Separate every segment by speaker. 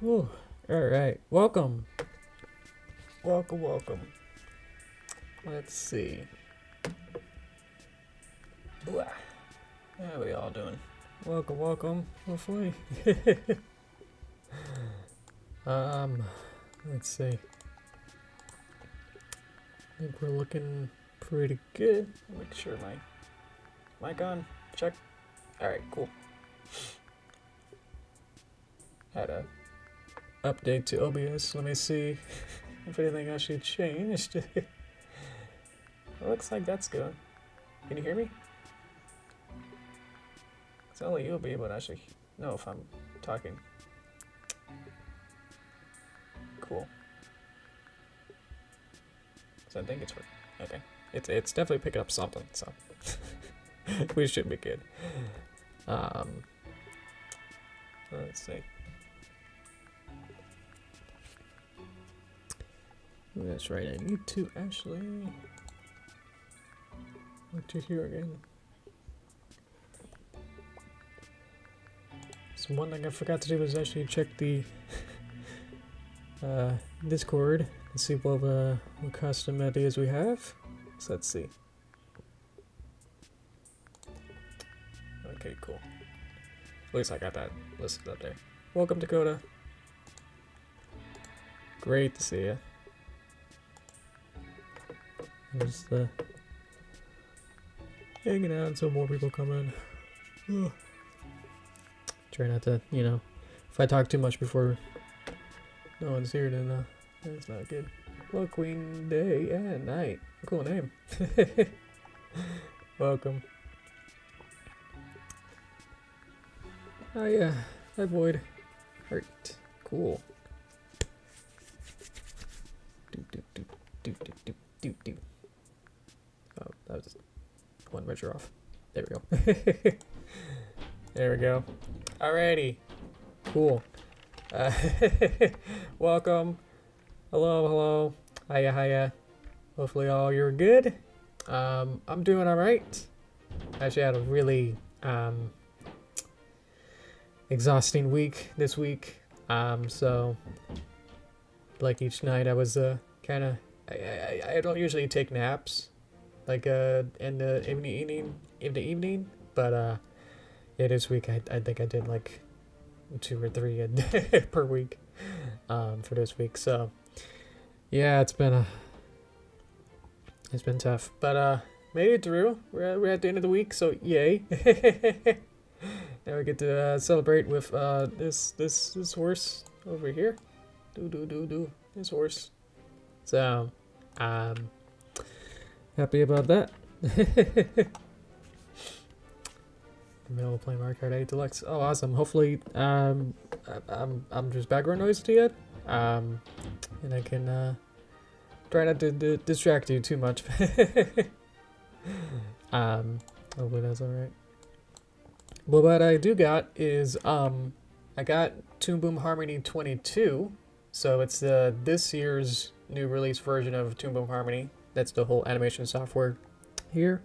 Speaker 1: Whew. All right, welcome. Welcome. Let's see. Blah. How are we all doing? Welcome. Hopefully. Let's see. I think we're looking pretty good. Make sure my mic on. Check. All right, cool. Had a update to OBS. Let me see if anything actually changed. It looks like that's good. Can you hear me? It's only you'll be able to actually know if I'm talking. Cool. So I think it's working. Okay. It's definitely picking up something, so we should be good. Let's see. That's right, I need to actually look to here again. So one thing I forgot to do was actually check the Discord and see what custom ideas we have. So let's see. Okay, cool. At least I got that listed up there. Welcome, Dakota. Great to see you. Just hanging out until more people come in. Ugh. Try not to, if I talk too much before no one's here, then that's not good. Well, Queen Day and Night. Cool name. Welcome. Oh yeah, hi Void. Heart. Cool. Do. Oh, that was one measure off. There we go. There we go. Alrighty. Cool. Welcome. Hello. Hiya. Hopefully all you're good. I'm doing alright. Actually had a really exhausting week this week. So like each night I was kinda I don't usually take naps like in the evening, but yeah, this week I think I did like 2 or 3 a day per week for this week. So yeah, it's been tough, but made it through. We're at the end of the week, so yay. Now we get to celebrate with this horse over here. Do this horse. So happy about that. Middle playing Mario Kart 8 Deluxe. Oh, awesome. Hopefully, I'm just background noise to you, and I can try not to distract you too much. Hopefully that's all right. Well, what I do got is I got Toon Boom Harmony 22, so it's this year's new release version of Toon Boom Harmony. That's the whole animation software here.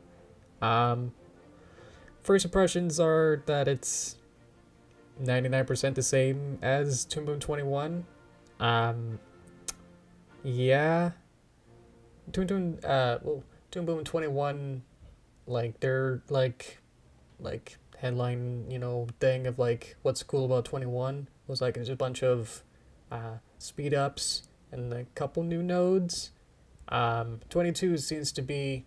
Speaker 1: First impressions are that it's 99% the same as Toon Boom 21. Yeah. Toon Boom 21, like their like headline, thing of like what's cool about 21 was like there's a bunch of speed ups and a couple new nodes. 22 seems to be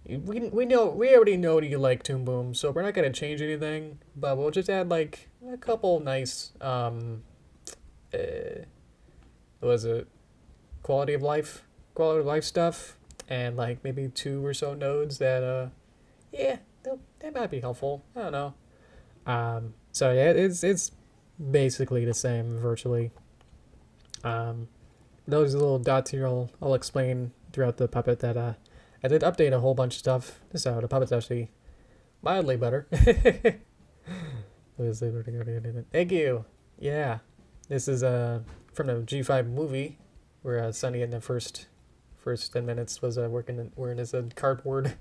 Speaker 1: we already know that you like Toon Boom, so we're not gonna change anything, but we'll just add like a couple nice what was it, quality of life stuff, and like maybe 2 or so nodes that yeah, that might be helpful. I don't know. So yeah, it's basically the same virtually. Those little dots here I'll explain throughout the puppet that I did update a whole bunch of stuff, so the puppet's actually mildly better. Thank you. Yeah, this is from the G5 movie where Sunny in the first 10 minutes was wearing his cardboard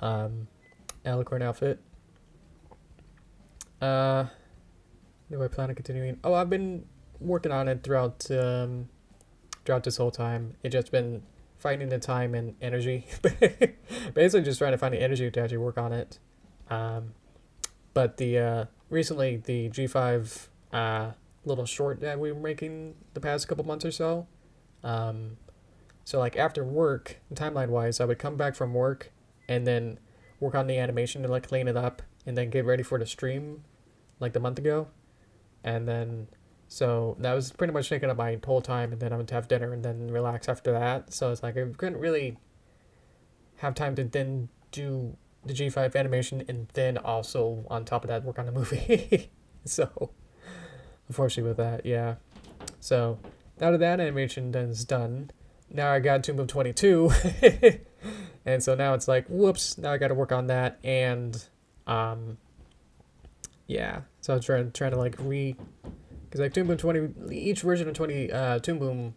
Speaker 1: alicorn outfit. do I plan on continuing? Oh, I've been working on it throughout this whole time. It's just been finding the time and energy. Basically just trying to find the energy to actually work on it. But the recently the G5 little short that we were making the past couple months or so. So like after work, timeline wise, I would come back from work and then work on the animation and like clean it up and then get ready for the stream like the month ago. And then so that was pretty much taking up my whole time, and then I would have dinner and then relax after that. So it's like I couldn't really have time to then do the G5 animation and then also on top of that work on the movie. So unfortunately with that, yeah. So now that that animation is done, now I got Tomb of 22. And so now it's like, whoops, now I got to work on that. And yeah, so I'm trying to like because like Toon Boom 20, each version of 20 Toon Boom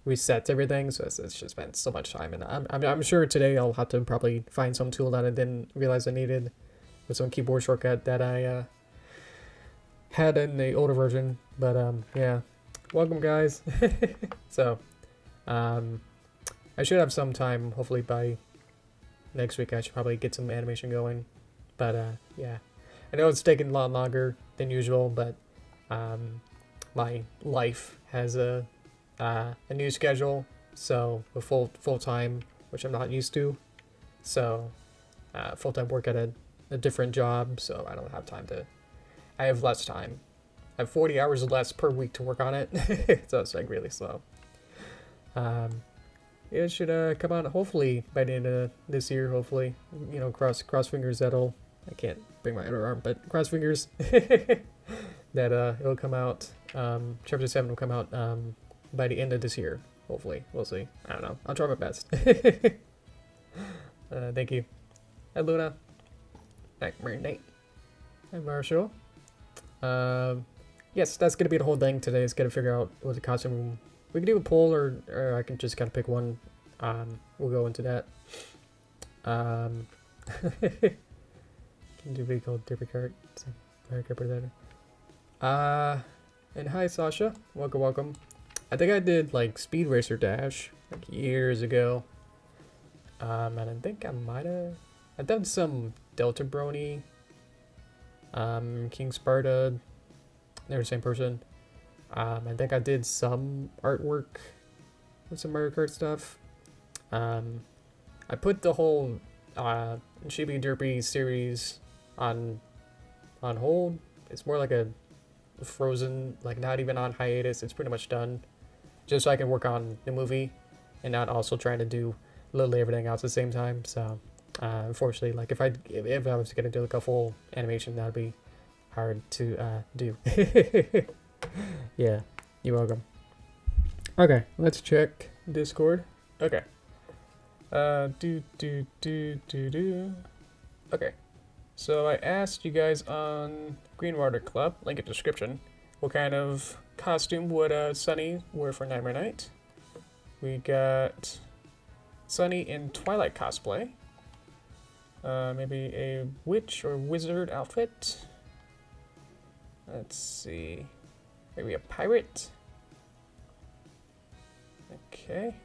Speaker 1: resets everything, so it's just spent so much time, and I'm sure today I'll have to probably find some tool that I didn't realize I needed with some keyboard shortcut that I had in the older version. But yeah, welcome guys. So I should have some time, hopefully by next week I should probably get some animation going. But yeah, I know it's taking a lot longer than usual, but my life has a new schedule, so a full time, which I'm not used to. So full-time work at a different job, so I don't have time to. I have less time. I have 40 hours less per week to work on it, so it's like really slow. It should come out hopefully by the end of this year. Hopefully, you know, cross fingers that'll. I can't bring my other arm, but cross fingers that it'll come out. Chapter 7 will come out by the end of this year. Hopefully, we'll see. I don't know. I'll try my best. Thank you. Hi Luna. Nightmare Nate. Hi Marshall. Yes, that's gonna be the whole thing today. Is gonna figure out what the costume. We can do a poll, or I can just kind of pick one. We'll go into that. Can do video called Derpy Cart. And hi Sasha, welcome. I think I did like Speed Racer Dash like years ago. And I think I've done some Delta Brony, King Sparta. They're the same person. I think I did some artwork with some Mario Kart stuff. I put the whole Chibi Derpy series on hold. It's more like a frozen, like not even on hiatus. It's pretty much done, just so I can work on the movie and not also trying to do literally everything else at the same time. So unfortunately, like if I was gonna do like a full animation, that'd be hard to do. Yeah, you're welcome. Okay, let's check Discord. Okay. Okay. So I asked you guys on Greenwater Club, link in description, what kind of costume would Sunny wear for Nightmare Night. We got Sunny in Twilight cosplay. Maybe a witch or wizard outfit. Let's see. Maybe a pirate. Okay.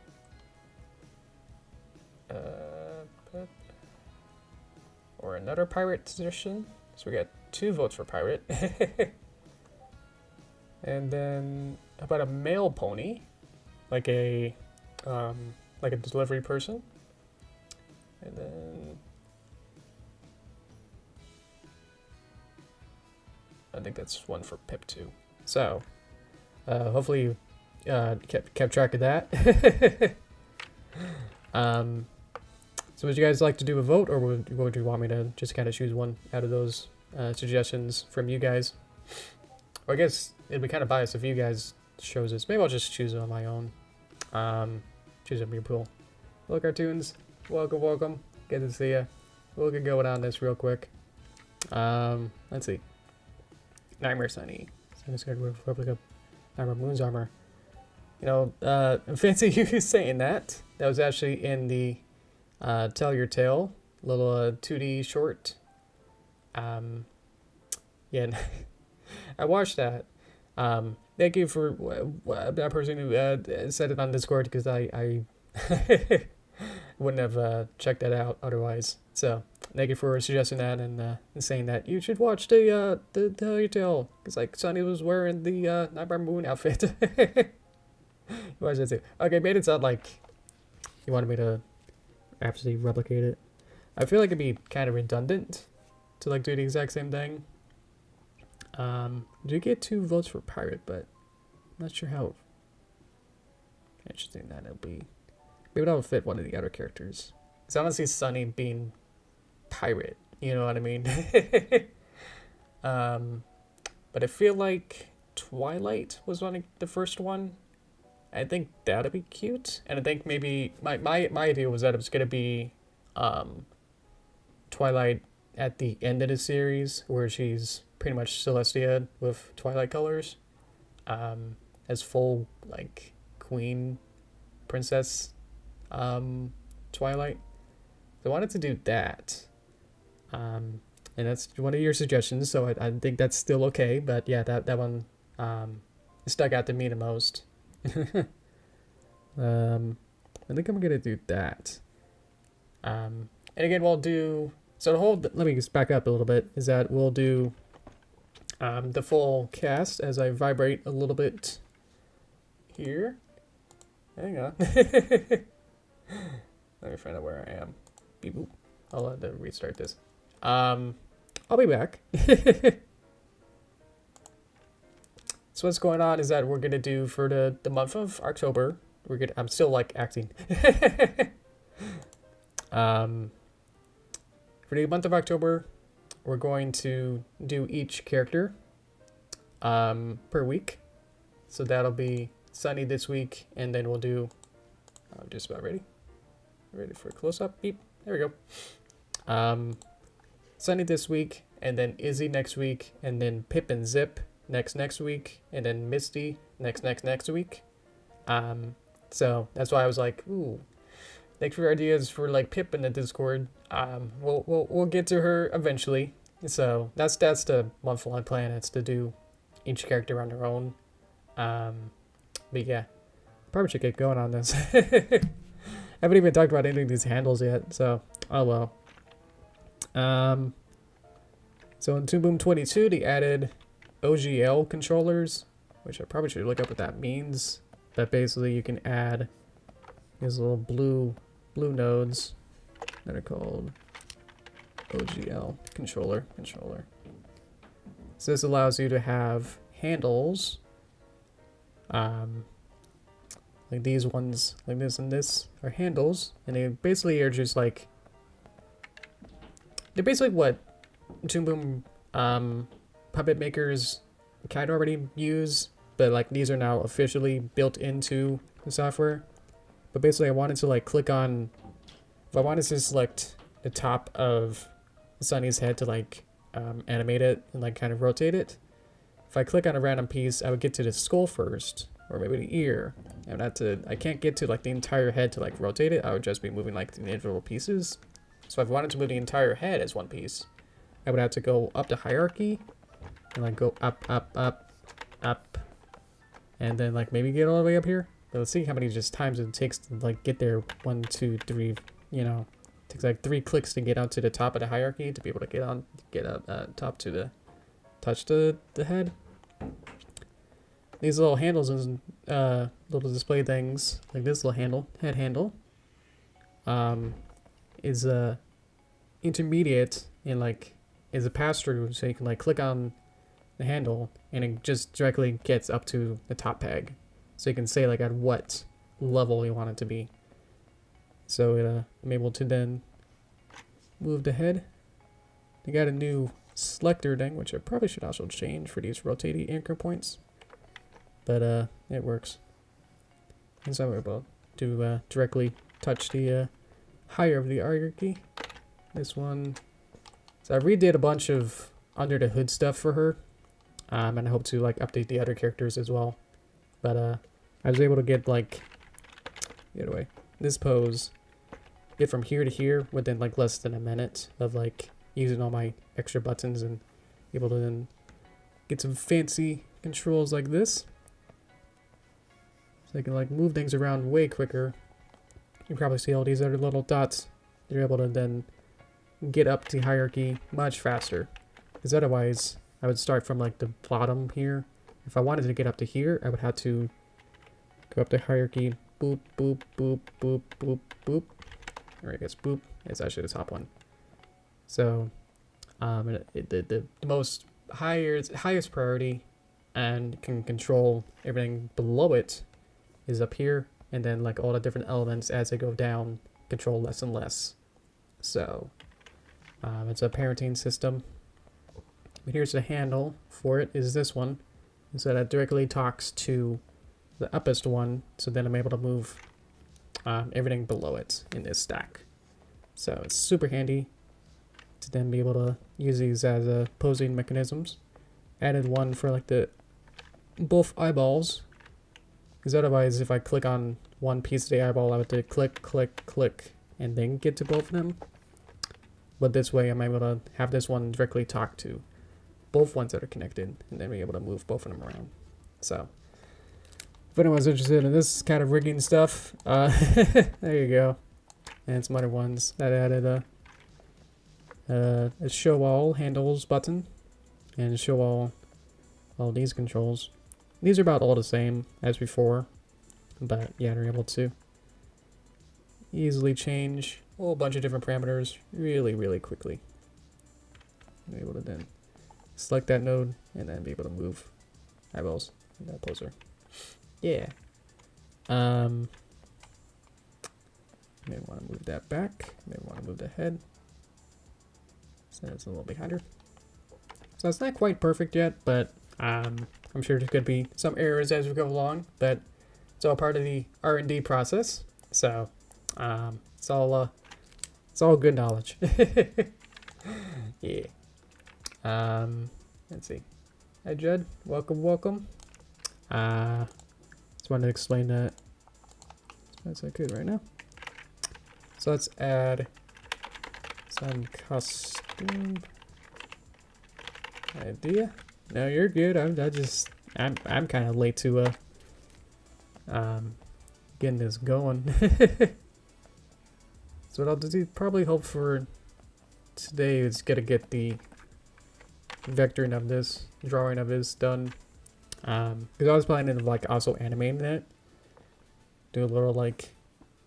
Speaker 1: Or another pirate position. So we got 2 votes for pirate. And then how about a male pony, like a delivery person. And then I think that's one for Pip too. So hopefully you kept track of that. So would you guys like to do a vote, or would you want me to just kind of choose one out of those suggestions from you guys? Or I guess it'd be kind of biased if you guys chose this. Maybe I'll just choose it on my own. Choose a pretty cool. Hello cartoons, welcome. Good to see ya. We'll get going on this real quick. Let's see. Nightmare Sunny. Nightmare Moon's armor. You know, fancy you saying that. That was actually in the Tell Your Tale, little 2D short. Yeah, I watched that. Thank you for that person who said it on Discord, because I wouldn't have checked that out otherwise. So thank you for suggesting that and saying that you should watch the Tell You Tale, because like Sunny was wearing the Nightmare Moon outfit. You watched that too. Okay, made it sound like you wanted me to absolutely replicate it. I feel like it'd be kind of redundant to like do the exact same thing. Do get 2 votes for pirate, but I'm not sure how interesting that'll be. Maybe that'll fit one of the other characters. It's honestly Sunny being pirate, you know what I mean? But I feel like Twilight was one of the first one. I think that'd be cute, and I think maybe my idea was that it was gonna be Twilight at the end of the series, where she's pretty much Celestia with Twilight colors, as full like queen, princess, Twilight. So I wanted to do that, and that's one of your suggestions. So I think that's still okay. But yeah, that one stuck out to me the most. I think I'm gonna do that. And again, we'll do. So the whole, let me just back up a little bit, is that we'll do the full cast as I vibrate a little bit here. Hang on. Let me find out where I am. Beep boop. I'll have to restart this. I'll be back. So what's going on is that we're gonna do for the month of October, I'm still like acting. For the month of October, we're going to do each character per week. So that'll be Sunny this week, and then we'll do, I'm just about ready. Ready for a close-up? Beep. There we go. Sunny this week, and then Izzy next week, and then Pip and Zip next week, and then Misty next week. So that's why I was like, ooh, thanks for your ideas for like Pip in the Discord. We'll get to her eventually. So that's the month-long plan. It's to do each character on their own. But yeah, probably should get going on this. I haven't even talked about any of these handles yet, so oh well. So in Toon Boom 22, they added OGL controllers, which I probably should look up what that means. But basically, you can add these little blue nodes that are called OGL controller. So this allows you to have handles, like these ones, like this and this, are handles, and they basically are just like, they're basically what Toon Boom puppet makers kind of already use, but like these are now officially built into the software. But basically I wanted to like click on, if I wanted to select the top of Sunny's head to like animate it and like kind of rotate it, if I click on a random piece, I would get to the skull first, or maybe the ear. I can't get to like the entire head to like rotate it. I would just be moving like the individual pieces. So if I wanted to move the entire head as one piece, I would have to go up the hierarchy and like go up, and then like maybe get all the way up here. But let's see how many just times it takes to like get there. 1, 2, 3, you know, it takes like 3 clicks to get onto the top of the hierarchy to be able to get up top to the touch the head. These little handles and little display things, like this little handle, head handle, is intermediate and like is a pass through, so you can like click on the handle and it just directly gets up to the top peg, so you can say like at what level you want it to be. So I'm able to then move the head. They got a new selector thing, which I probably should also change for these rotating anchor points, but it works. And so I'm able to directly touch the higher of the hierarchy. This one. So I redid a bunch of under the hood stuff for her, and I hope to like update the other characters as well. But I was able to get like, get away, this pose, get from here to here within like less than a minute of like using all my extra buttons, and able to then get some fancy controls like this. So I can like move things around way quicker. You can probably see all these other little dots. You're able to then get up the hierarchy much faster. Because otherwise, I would start from like the bottom here. If I wanted to get up to here, I would have to go up the hierarchy. Boop, boop, boop, boop, boop, boop. Or I guess boop. It's actually the top one. So, the most highest priority and can control everything below it is up here. And then like all the different elements as they go down, control less and less. So, it's a parenting system. But here's the handle for it, is this one. So that directly talks to the uppest one. So then I'm able to move everything below it in this stack. So it's super handy to then be able to use these as posing mechanisms. Added one for like the both eyeballs. Because otherwise if I click on one piece of the eyeball, I would have to click, click, click, and then get to both of them. But this way I'm able to have this one directly talk to both ones that are connected, and then be able to move both of them around. So, if anyone's interested in this kind of rigging stuff, there you go. And some other ones that added a show all handles button, and show all these controls. These are about all the same as before, but yeah, they're able to easily change a whole bunch of different parameters really, really quickly. I'm able to then select that node and then be able to move eyeballs in that poser. Yeah. Maybe want to move that back. Maybe want to move the head. So it's a little behind her. So it's not quite perfect yet, but I'm sure there could be some errors as we go along, but it's all part of the R&D process. So it's all good knowledge. Yeah. Let's see. Hi Judd, welcome, welcome. Just wanted to explain that as I could right now. So let's add some custom idea. No, you're good. I'm kind of late to getting this going. So what I'll do, probably hope for today is gonna get the vectoring of this, drawing of this done. Because I was planning to like also animating it, do a little like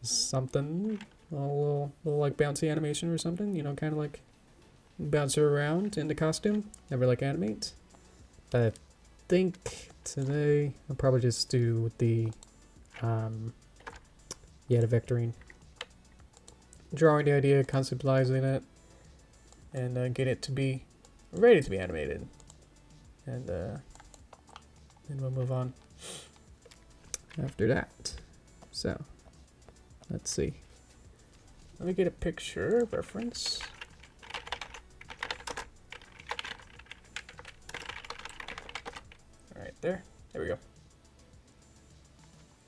Speaker 1: something, a little like bouncy animation or something, you know, kind of like bounce her around in the costume, never like animate. But I think today I'll probably just do the the vectoring, drawing the idea, conceptualizing it, and get it to be ready to be animated, and then we'll move on after that. So let's see, let me get a picture reference. All right, there we go.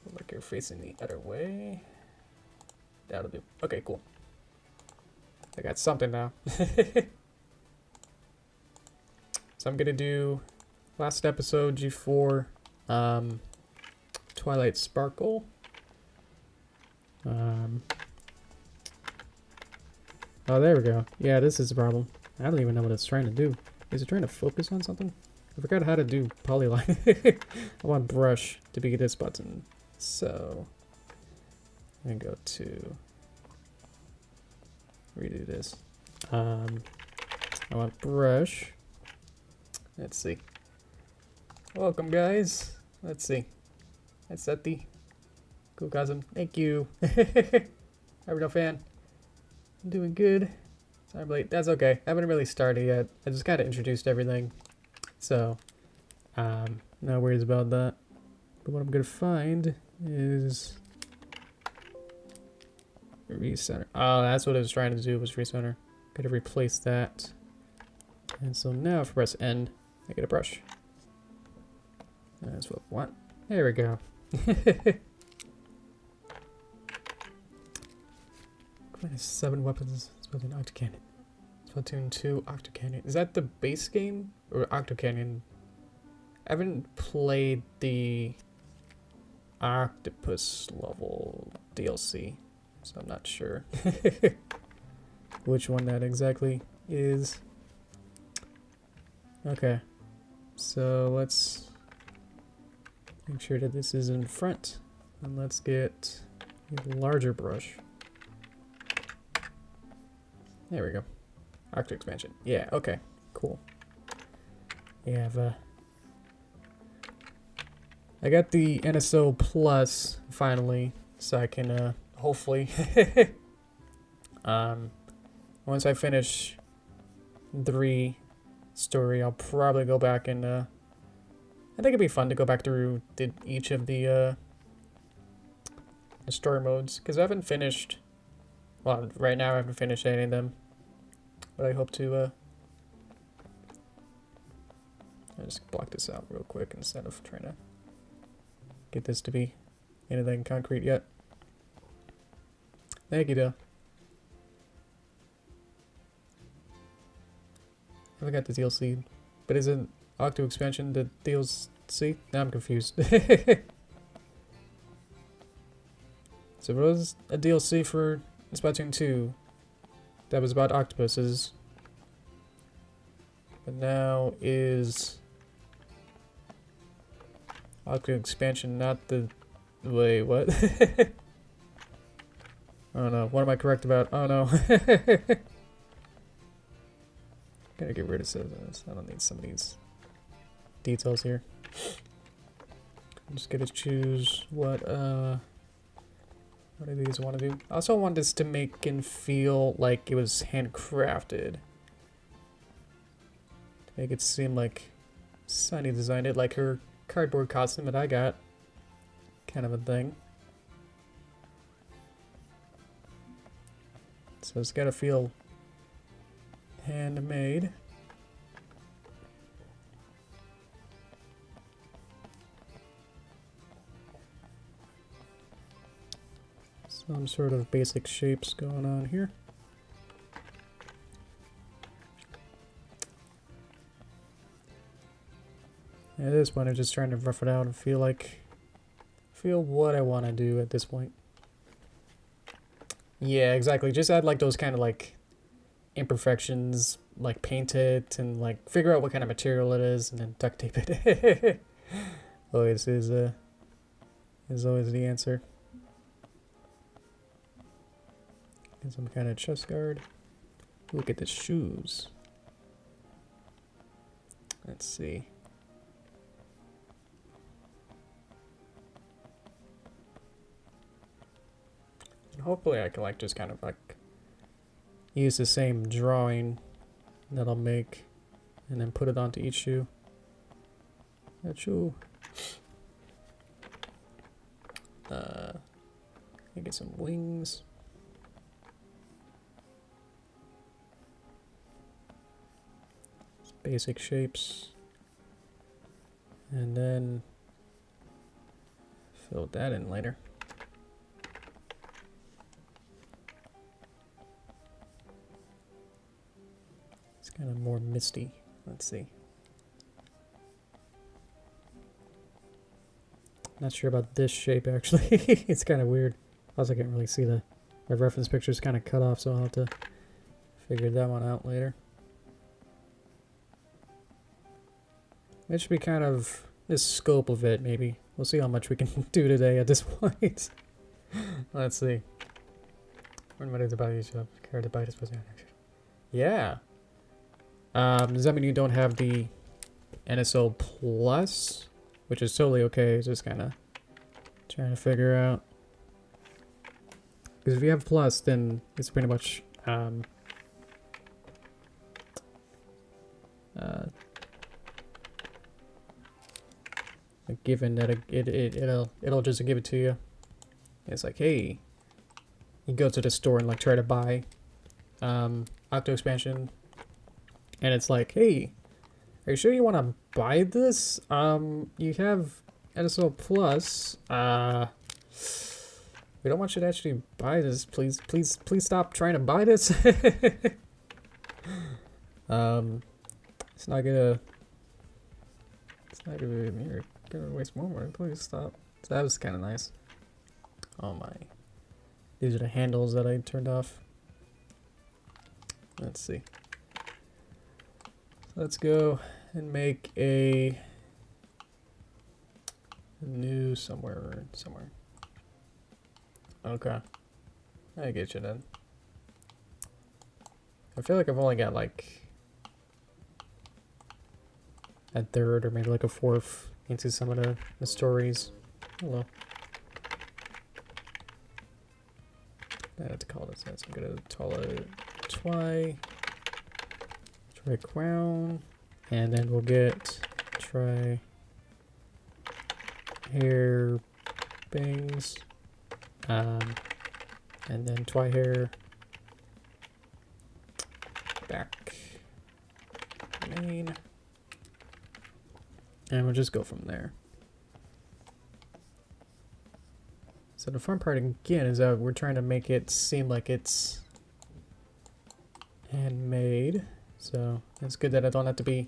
Speaker 1: Look like you're facing the other way. That'll do. Okay, cool. I got something now. So I'm gonna do last episode G4 Twilight Sparkle. Oh, there we go. Yeah, this is the problem. I don't even know what it's trying to do. Is it trying to focus on something? I forgot how to do polyline. I want brush to be this button. So I'm gonna go to redo this. I want brush. Let's see. Welcome, guys. Let's see. Let's set the cool cousin. Thank you. Every fan. I'm doing good. Sorry I'm late. That's okay. I haven't really started yet. I just kind of introduced everything. So, no worries about that. But what I'm going to find is recenter. Oh, that's what I was trying to do, was recenter. Got to replace that. And so now if I press N, I get a brush. That's what I want. There we go. Minus 7 weapons. Splatoon Octocannon. Splatoon 2 Octocannon. Is that the base game? Or Octocannon haven't played the octopus level DLC, so I'm not sure which one that exactly is. Okay, so let's make sure that this is in front, and let's get a larger brush. There we go. Octo expansion. Yeah, okay, cool. Yeah, I got the NSO Plus finally, so I can hopefully once I finish 3 story, I'll probably go back and I think it'd be fun to go back through each of the story modes, because I haven't finished, well, right now I haven't finished any of them, but I hope to I'll just block this out real quick instead of trying to get this to be anything concrete yet. Thank you, though. I got the DLC, but isn't Octo Expansion the DLC? Now I'm confused. So there was a DLC for Splatoon 2 that was about octopuses, but now is Octo Expansion not the... Wait, what? Oh no, what am I correct about? Oh no. Gotta get rid of some of this. I don't need some of these details here. I'm just gonna choose what of these I want to do. I also want this to make and feel like it was handcrafted. To make it seem like Sunny designed it, like her cardboard costume that I got. Kind of a thing. So it's gotta feel handmade. Some sort of basic shapes going on here. At this point, I'm just trying to rough it out and feel what I want to do at this point. Yeah, exactly. Just add like those kind of like imperfections, like paint it and like figure out what kind of material it is and then duct tape it. Always is always the answer. And some kind of chest guard. Look at the shoes. Let's see. And hopefully I can like just kind of like use the same drawing that I'll make and then put it onto each shoe. That shoe. Get some wings. Basic shapes, and then fill that in later. It's kind of more misty. Let's see. Not sure about this shape actually. It's kind of weird. Also, I can't really see my reference picture's kind of cut off, so I'll have to figure that one out later. It should be kind of the scope of it, maybe. We'll see how much we can do today at this point. Let's see. Yeah. Does that mean you don't have the NSO Plus? Which is totally okay. It's just kind of trying to figure out. Because if you have Plus, then it's pretty much... given that it'll just give it to you. It's like, hey, you go to the store and like try to buy Octo Expansion, and it's like, hey, are you sure you want to buy this? You have NSO Plus. We don't want you to actually buy this. Please stop trying to buy this. It's You're gonna waste more money. Please stop. So that was kind of nice. Oh my. These are the handles that I turned off. Let's see. Let's go and make a new somewhere. Okay. I get you then. I feel like I've only got like a third or maybe like a fourth into some of the stories. Hello. I have to call this. So I'm gonna call it try crown, and then we'll get try hair bangs, and then try hair back main, and we'll just go from there. So the fun part again is that we're trying to make it seem like it's handmade. So it's good that I don't have to be,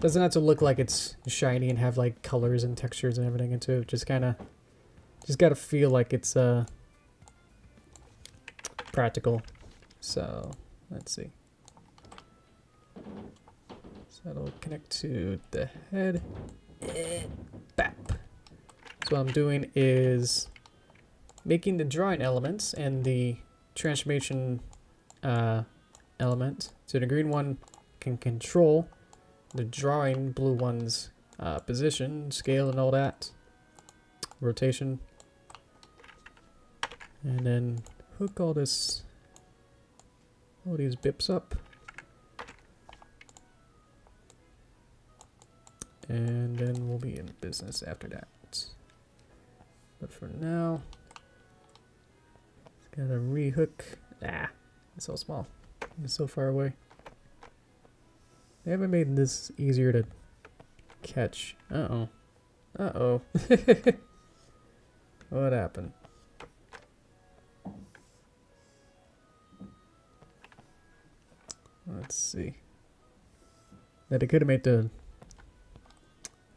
Speaker 1: doesn't have to look like it's shiny and have like colors and textures and everything into it. Just gotta feel like it's practical. So let's see. So that'll connect to the head. Bap. So what I'm doing is making the drawing elements and the transformation element. So the green one can control the drawing blue one's position, scale, and all that. Rotation. And then hook all these bips up. And then we'll be in business after that. But for now, just gotta rehook. Ah, it's so small. It's so far away. They haven't made this easier to catch. Uh-oh. Uh-oh. What happened? Let's see. That it could have made the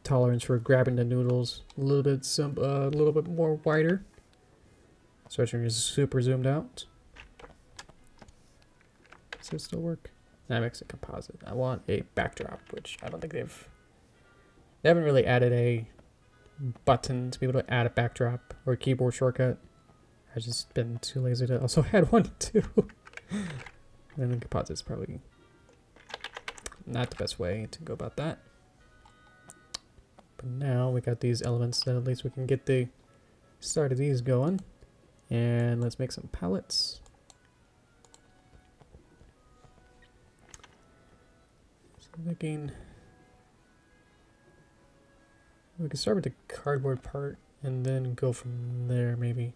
Speaker 1: tolerance for grabbing the noodles a little bit more wider. Especially when you're super zoomed out. Does it still work? That makes it composite. I want a backdrop, which I don't think they haven't really added a button to be able to add a backdrop or a keyboard shortcut. I've just been too lazy to also add one too. And then composite's probably not the best way to go about that. But now we got these elements, then at least we can get the start of these going. And let's make some palettes. So making, we can start with the cardboard part and then go from there maybe.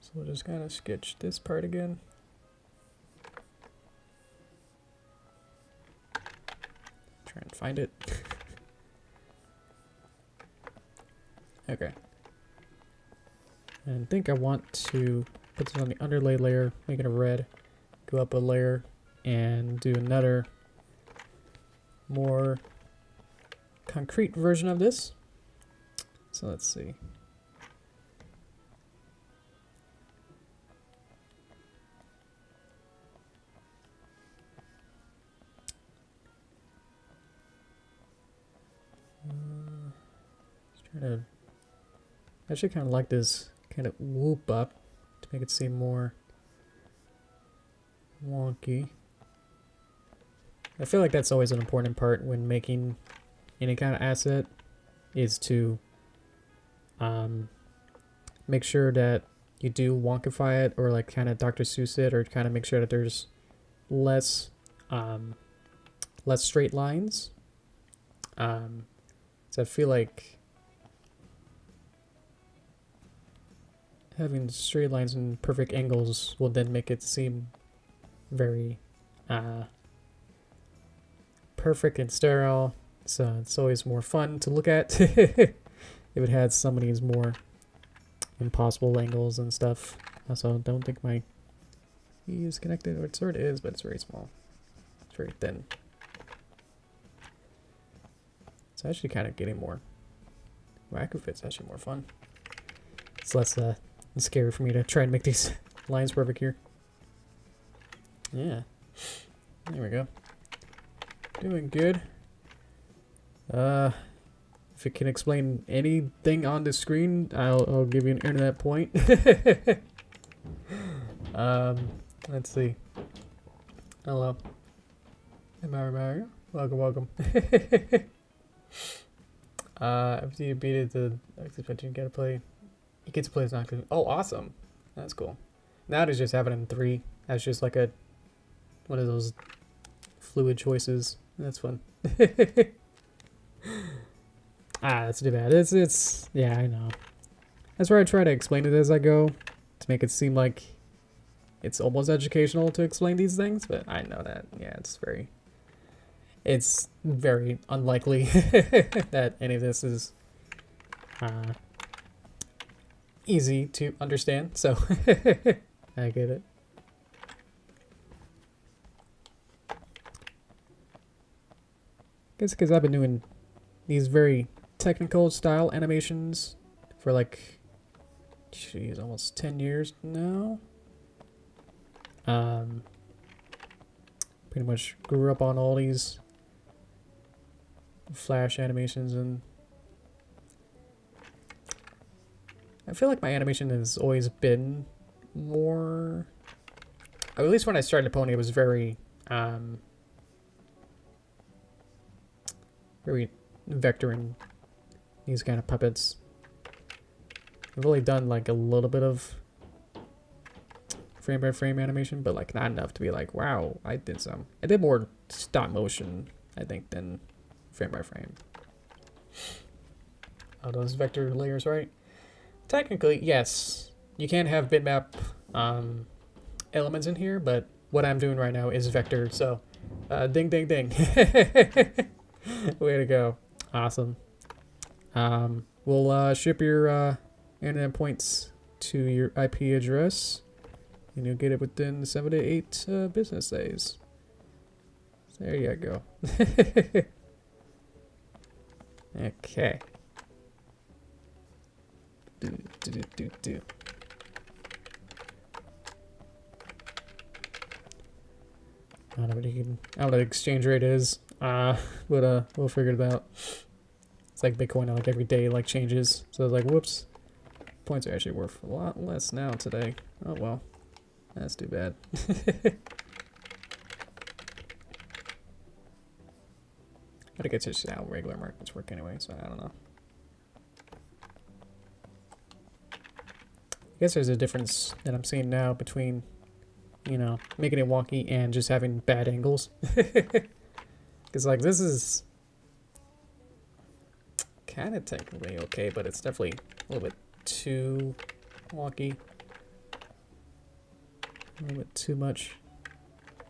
Speaker 1: So we'll just kind of sketch this part again. Try and find it. Okay. And I think I want to put this on the underlay layer, make it a red, go up a layer, and do another more concrete version of this. So let's see. I actually kind of like this kind of whoop up to make it seem more wonky. I feel like that's always an important part when making any kind of asset, is to make sure that you do wonkify it or like kind of Dr. Seuss it, or kind of make sure that there's less straight lines. So I feel like having straight lines and perfect angles will then make it seem very perfect and sterile. So it's always more fun to look at if it had some of these more impossible angles and stuff. Also, don't think my E is connected, or it sort of is, but it's very small. It's very thin. It's actually kind of getting more. Wacom fit's actually more fun. It's less scary for me to try and make these lines perfect here. Yeah. There we go. Doing good. If it can explain anything on the screen, I'll give you an internet point. Let's see. Hello. Mario. Welcome, welcome. After you beat it, the expansion you gotta play. You get to play as Nocturne. Oh, awesome. That's cool. Now to just have it in 3. That's just like a one of those fluid choices. That's fun. That's too bad. It's yeah, I know. That's where I try to explain it as I go to make it seem like it's almost educational to explain these things, but I know that yeah, it's very unlikely that any of this is easy to understand, so I get it. Guess because I've been doing these very technical style animations for like, geez, almost 10 years now. Pretty much grew up on all these Flash animations, and I feel like my animation has always been more, at least when I started Pony, it was very very vector and these kind of puppets. I've only done like a little bit of frame by frame animation, but like not enough to be like, wow, I did more stop motion, I think, than frame by frame. Oh, those vector layers, right? Technically, yes. You can have bitmap elements in here, but what I'm doing right now is vector, so ding ding ding. Way to go. Awesome. We'll ship your internet points to your IP address, and you'll get it within 7 to 8 business days. There you go. Okay. Do. I don't know what the exchange rate is, but we'll figure it out. It's like Bitcoin, like every day like changes. So it's like, whoops, points are actually worth a lot less now today. Oh well, that's too bad. Gotta get to how regular markets work anyway, so I don't know. I guess there's a difference that I'm seeing now between, you know, making it wonky and just having bad angles. Because like this is kind of technically okay, but it's definitely a little bit too wonky. A little bit too much.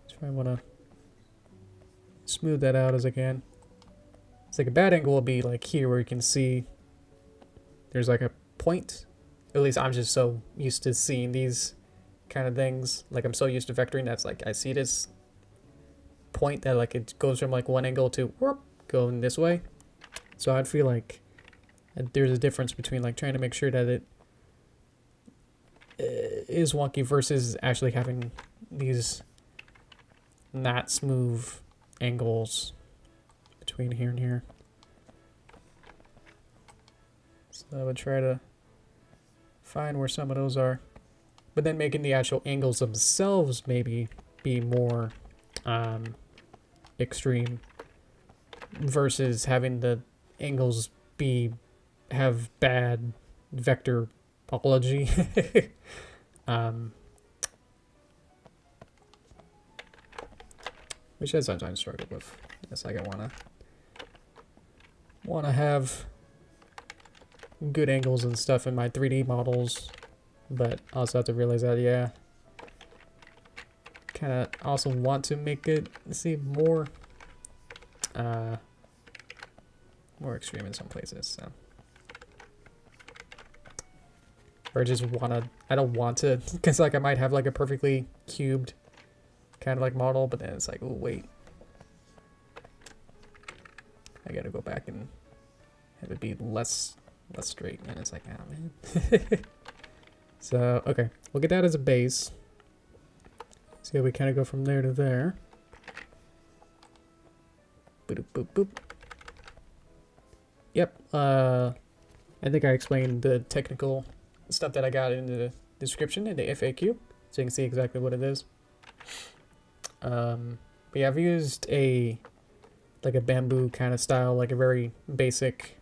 Speaker 1: So I want to smooth that out as I can. It's like a bad angle will be like here where you can see there's like a point. At least I'm just so used to seeing these kind of things. Like I'm so used to vectoring that's like I see this point that like it goes from like one angle to whoop, going this way. So I'd feel like there's a difference between like trying to make sure that it is wonky versus actually having these not smooth angles between here and here. So I would try to find where some of those are, but then making the actual angles themselves maybe be more extreme versus having the angles have bad vector topology. Which I sometimes struggle with. It's like I wanna have good angles and stuff in my 3D models, but also have to realize that yeah, kind of also want to make it seem more more extreme in some places. So, or just I don't want to, because like I might have like a perfectly cubed kind of like model, but then it's like, oh wait, I gotta go back and it would be less straight. And it's like, oh man. So, okay, we'll get that as a base. See how we kind of go from there to there. Boop, boop, boop. Yep, I think I explained the technical stuff that I got in the description in the FAQ, so you can see exactly what it is. But yeah, I've used like a bamboo kind of style, like a very basic,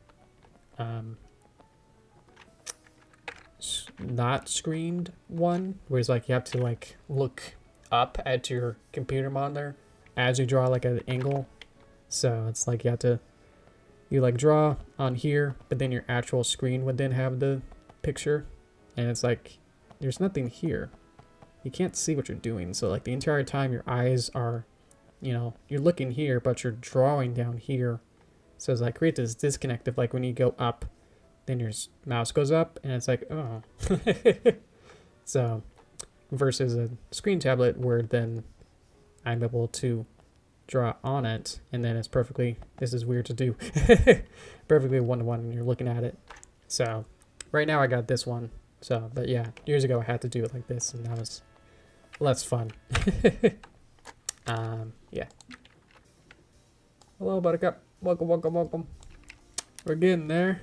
Speaker 1: not screened one, where it's like you have to like look up at your computer monitor as you draw like an angle. So it's like you like draw on here, but then your actual screen would then have the picture, and it's like there's nothing here. You can't see what you're doing. So like the entire time your eyes are, you know, you're looking here, but you're drawing down here. So it's like create this disconnect of like when you go up, then your mouse goes up, and it's like, oh. So versus a screen tablet where then I'm able to draw on it, and then it's perfectly, this is weird to do, perfectly one-to-one when you're looking at it. So right now I got this one. So, but yeah, years ago I had to do it like this, and that was less fun. Yeah. Hello, Buttercup. Welcome, welcome, welcome. We're getting there.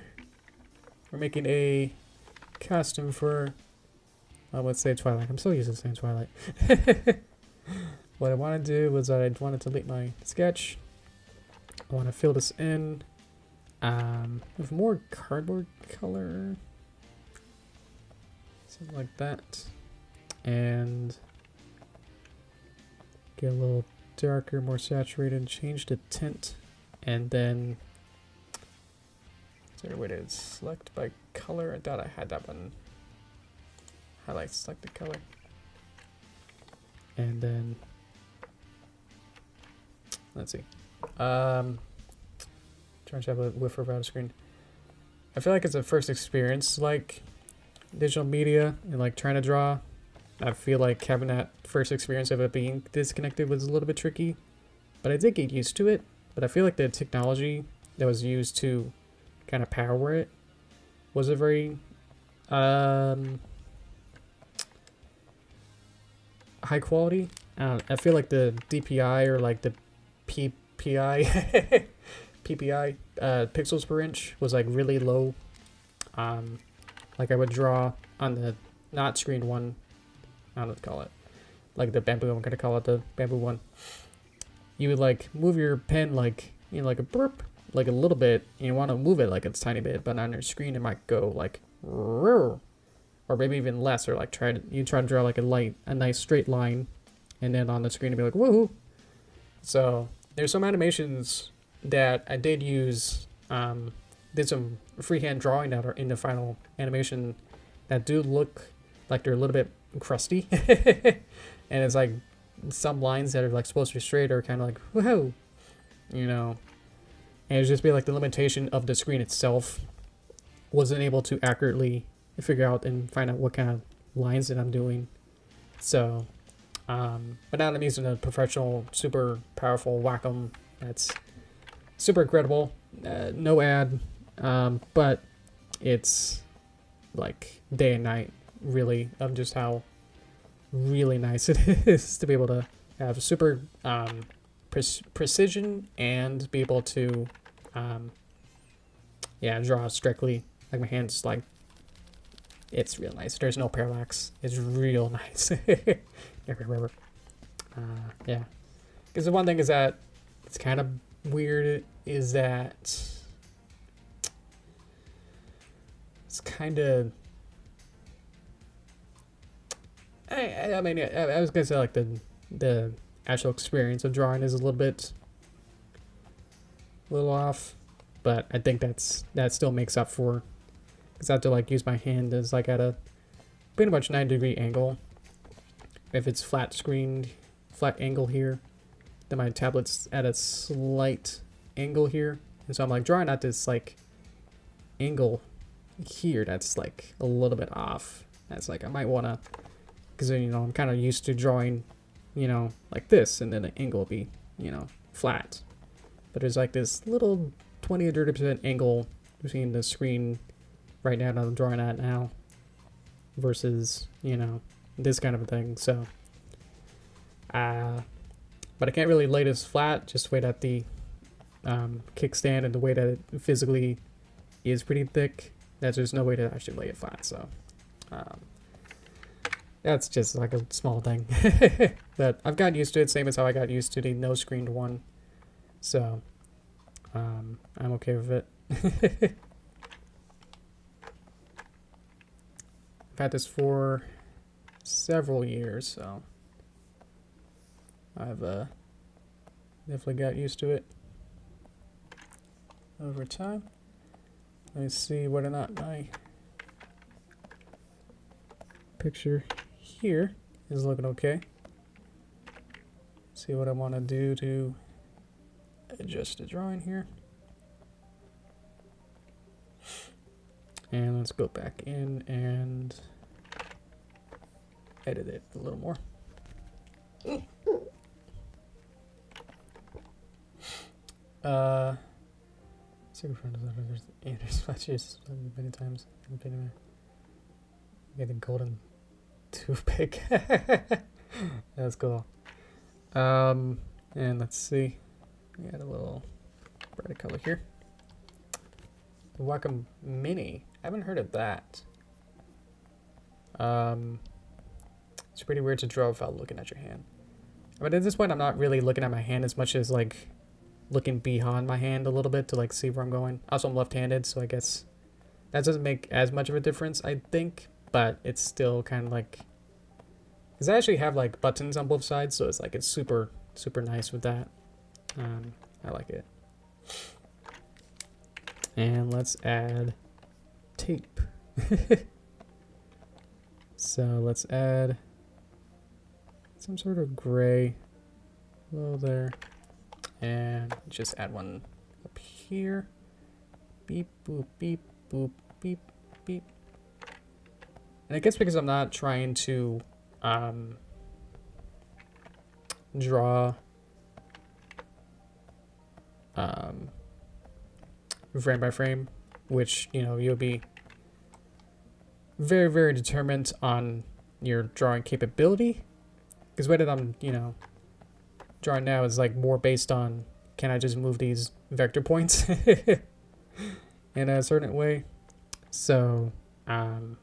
Speaker 1: We're making a costume for, let's say Twilight. I'm so used to saying Twilight. What I want to do was I want to delete my sketch. I want to fill this in with more cardboard color. Something like that. And get a little darker, more saturated, change the tint, and then is there a way to select by color? I thought I had that one. Highlight selected color. And then let's see. Trying to have a whiff around the screen. I feel like it's a first experience like digital media and like trying to draw. I feel like having that first experience of it being disconnected was a little bit tricky, but I did get used to it. But I feel like the technology that was used to kind of power it was a very high quality. I feel like the DPI or like the PPI PPI pixels per inch was like really low. Like I would draw on the not screened one. I don't know what to call it. Like the bamboo, I'm gonna call it the bamboo one. You would like move your pen like, you know, like a burp, like a little bit. And you want to move it like it's tiny bit, but on your screen it might go like, or maybe even less, or like you try to draw like a nice straight line, and then on the screen it'd be like woohoo. So there's some animations that I did use, did some freehand drawing that are in the final animation that do look like they're a little bit crusty. And it's like some lines that are like supposed to be straight are kind of like whoa, you know. And it's just be like the limitation of the screen itself wasn't able to accurately figure out and find out what kind of lines that I'm doing. So but now I'm using a professional super powerful Wacom that's super incredible, no ad, but it's like day and night really of just how really nice it is to be able to have super precision and be able to yeah, draw strictly. Like my hands, like it's real nice. There's no parallax. It's real nice. Yeah, because the one thing is that it's kind of weird is that it's kind of I mean, I was gonna say like the actual experience of drawing is a little off, but I think that still makes up for, because I have to like use my hand as like at a pretty much 90-degree angle. If it's flat angle here, then my tablet's at a slight angle here, and so I'm like drawing at this like angle here that's like a little bit off. That's like I might want to, because you know I'm kind of used to drawing, you know, like this, and then the angle will be, you know, flat. But there's like this little 20 or 30% angle
Speaker 2: between the screen right now that I'm drawing at now versus, you know, this kind of a thing. So, but I can't really lay this flat, just wait at the kickstand and the way that it physically is pretty thick. There's just no way to actually lay it flat. So, that's just like a small thing. But I've gotten used to it, same as how I got used to the no screened one. So, I'm okay with it. I've had this for several years, so I've definitely got used to it over time. Let me see whether or not my picture here is looking okay. See what I want to do to adjust the drawing here. And let's go back in and edit it a little more. Secret friend of Anders Fletcher's many times. Get a golden toothpick. That's cool. And let's see. We got a little brighter color here. The Wacom Mini. I haven't heard of that. It's pretty weird to draw without looking at your hand. But at this point, I'm not really looking at my hand as much as like looking behind my hand a little bit to like see where I'm going. Also, I'm left-handed, so I guess that doesn't make as much of a difference, I think. But it's still kind of like, because I actually have like buttons on both sides, so it's like it's super nice with that. I like it. And let's add tape. So let's add some sort of gray below there. And just add one up here. Beep, boop, beep, boop, beep, beep. And I guess because I'm not trying to draw frame by frame, which, you know, you'll be very determined on your drawing capability. Because what I'm, you know, drawing now is like more based on, can I just move these vector points in a certain way? So, where's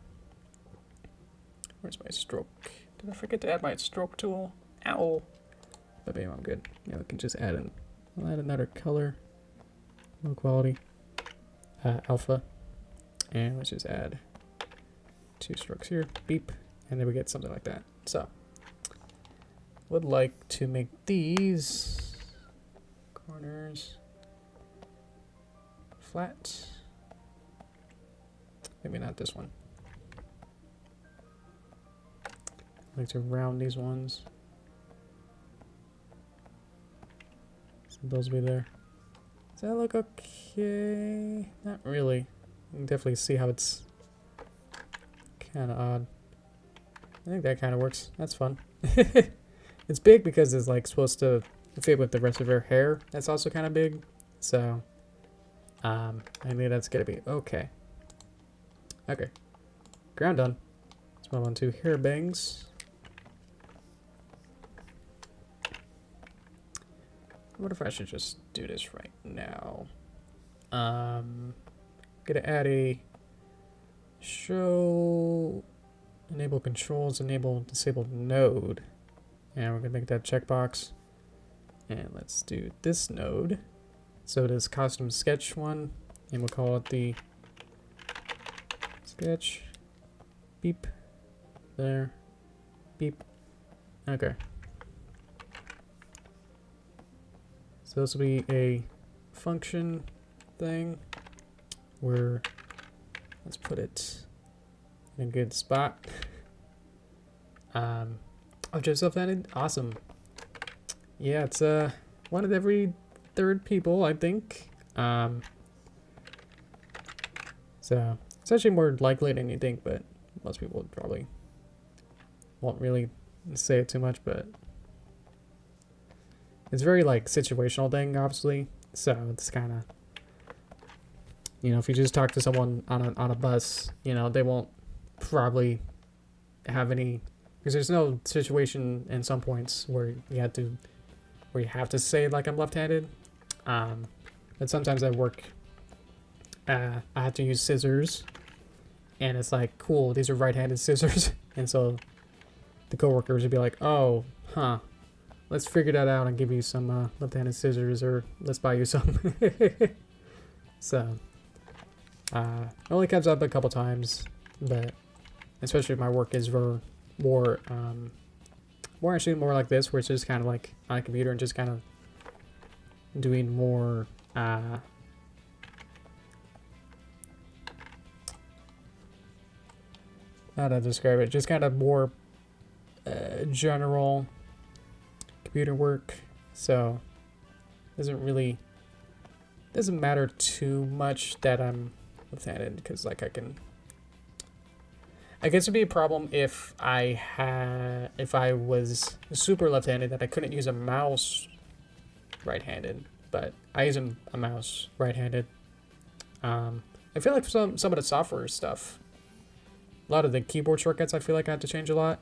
Speaker 2: my stroke? Did I forget to add my stroke tool? Ow! But maybe I'm good. Yeah, we can just add in. I'll add another color, low quality, alpha, and let's just add 2 strokes here. Beep, and then we get something like that. So, would like to make these corners flat. Maybe not this one. I'd like to round these ones. So those will be there. Does that look okay? Not really. You can definitely see how it's kind of odd. I think that kind of works. That's fun. It's big because it's like supposed to fit with the rest of her hair. That's also kind of big. So, I think that's gonna be okay. Okay. Ground done. Let's move on to hair bangs. What if I should just do this right now? Gonna add a show enable controls, enable disabled node. And we're gonna make that checkbox. And let's do this node. So it is custom sketch one, and we'll call it the sketch. Beep. There. Beep. Okay. So this will be a function thing where, let's put it in a good spot. Oh, just self-ended? Awesome. Yeah, it's one of every 3rd people, I think. So it's actually more likely than you think, but most people probably won't really say it too much, but it's very like situational thing, obviously. So it's kind of, You know, if you just talk to someone on a bus, you know, they won't probably have any, because there's no situation in some points where you have to say like I'm left-handed. But sometimes I work, I have to use scissors, and it's like, cool, these are right-handed scissors, and so the coworkers would be like, oh, huh, let's figure that out and give you some left-handed scissors, or let's buy you some. So, it only comes up a couple times, but especially if my work is more actually more like this, where it's just kind of like on a computer and just kind of doing more, how to describe it, just kind of more general computer work. So doesn't matter too much that I'm left-handed, because like I guess it'd be a problem if I was super left-handed that I couldn't use a mouse right-handed, but I use a mouse right-handed. I feel like some of the software stuff, a lot of the keyboard shortcuts, I feel like I have to change a lot,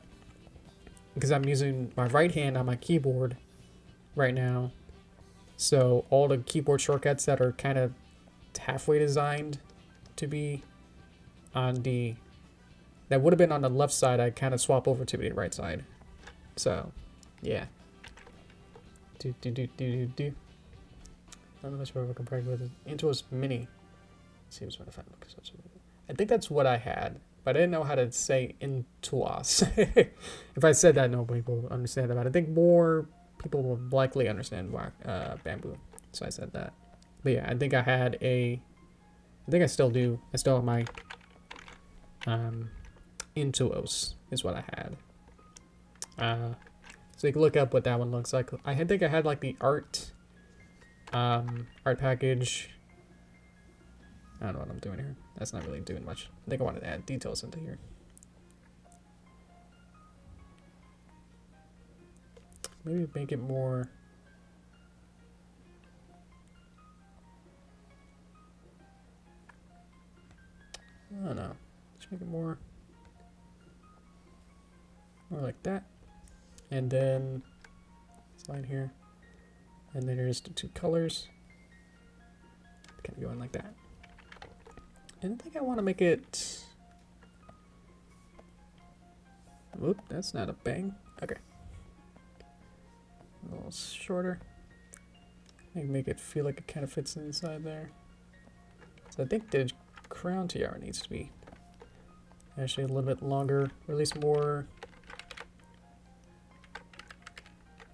Speaker 2: because I'm using my right hand on my keyboard right now. So all the keyboard shortcuts that are kind of halfway designed to be on that would have been on the left side, I kind of swap over to the right side. So, yeah. I'm not sure if I compared with it. Intuos Mini. Seems what I think that's what I had, but I didn't know how to say Intuos. If I said that, nobody will understand that. But I think more people will likely understand bamboo. So I said that. But yeah, I think I still do. I still have my Intuos is what I had. So you can look up what that one looks like. I think I had like the art package. I don't know what I'm doing here. That's not really doing much. I think I wanted to add details into here. Maybe make it more. I don't know. Just make it more like that. And then slide here. And then there's the two colors. Kind of going like that. And I think I want to make it. Whoop, that's not a bang. Okay. A little shorter. I can make it feel like it kind of fits inside there. So I think the crown tiara needs to be actually a little bit longer, or at least more